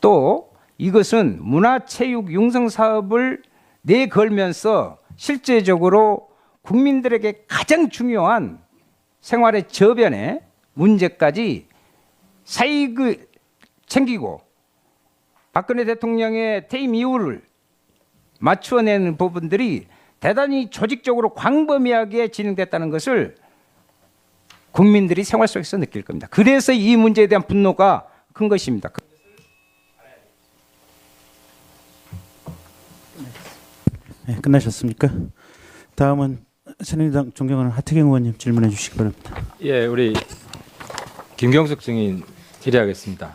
또 이것은 문화체육 융성 사업을 내걸면서 실제적으로 국민들에게 가장 중요한 생활의 저변에 문제까지 사익을 챙기고 박근혜 대통령의 퇴임 이후를 맞추어내는 부분들이 대단히 조직적으로 광범위하게 진행됐다는 것을 국민들이 생활 속에서 느낄 겁니다. 그래서 이 문제에 대한 분노가 큰 것입니다. 네, 끝나셨습니까? 다음은 새누리당 존경하는 하태경 의원님 질문해 주시기 바랍니다. 예, 우리 김경숙 증인 질의하겠습니다.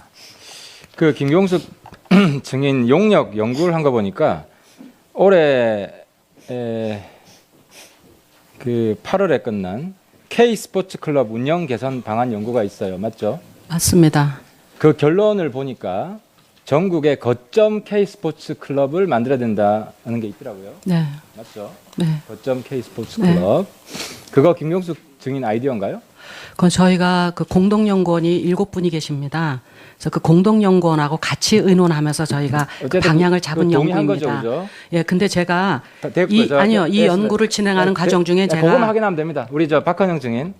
그 김경숙 증인 용역 연구를 한 거 보니까 올해 그 8월에 끝난 K 스포츠 클럽 운영 개선 방안 연구가 있어요. 맞죠? 맞습니다. 그 결론을 보니까 전국에 거점 K 스포츠 클럽을 만들어야 된다는 게 있더라고요. 네. 맞죠? 네. 거점 K 스포츠 네. 클럽. 그거 김경숙 증인 아이디어인가요? 그건 저희가 그 공동연구원이 7분이 계십니다. 그래서 그 공동연구원하고 같이 의논하면서 저희가 그 방향을 잡은 동의한 연구입니다. 거죠, 그죠? 예, 근데 제가 됐고요. 아니요, 이 연구를 진행하는 과정 중에 제가 그거만 확인하면 됩니다. 우리 저 박헌영 증인.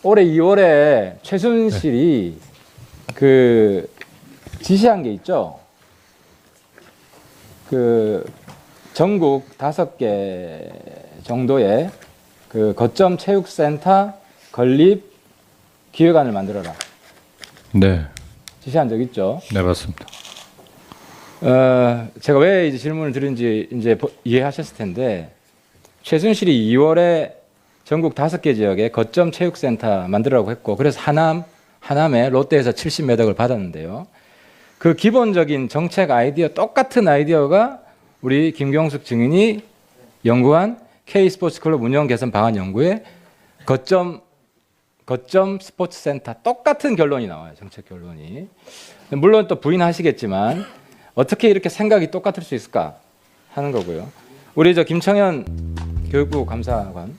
올해 2월에 최순실이 그 지시한 게 있죠. 그 전국 5개 정도의 그 거점 체육센터 건립 기획안을 만들어라. 네. 지시한 적 있죠. 네, 맞습니다. 제가 왜 이제 질문을 드린지 이제 이해하셨을 텐데 최순실이 2월에 전국 5개 지역에 거점 체육센터 만들라고 했고 그래서 하남에 롯데에서 70매덕을 받았는데요. 그 기본적인 정책 아이디어 똑같은 아이디어가 우리 김경숙 증인이 연구한 K 스포츠 클럽 운영 개선 방안 연구에 거점 스포츠 센터 똑같은 결론이 나와요. 정책 결론이. 물론 또 부인하시겠지만 어떻게 이렇게 생각이 똑같을 수 있을까 하는 거고요. 우리 저 김청현 교육부 감사관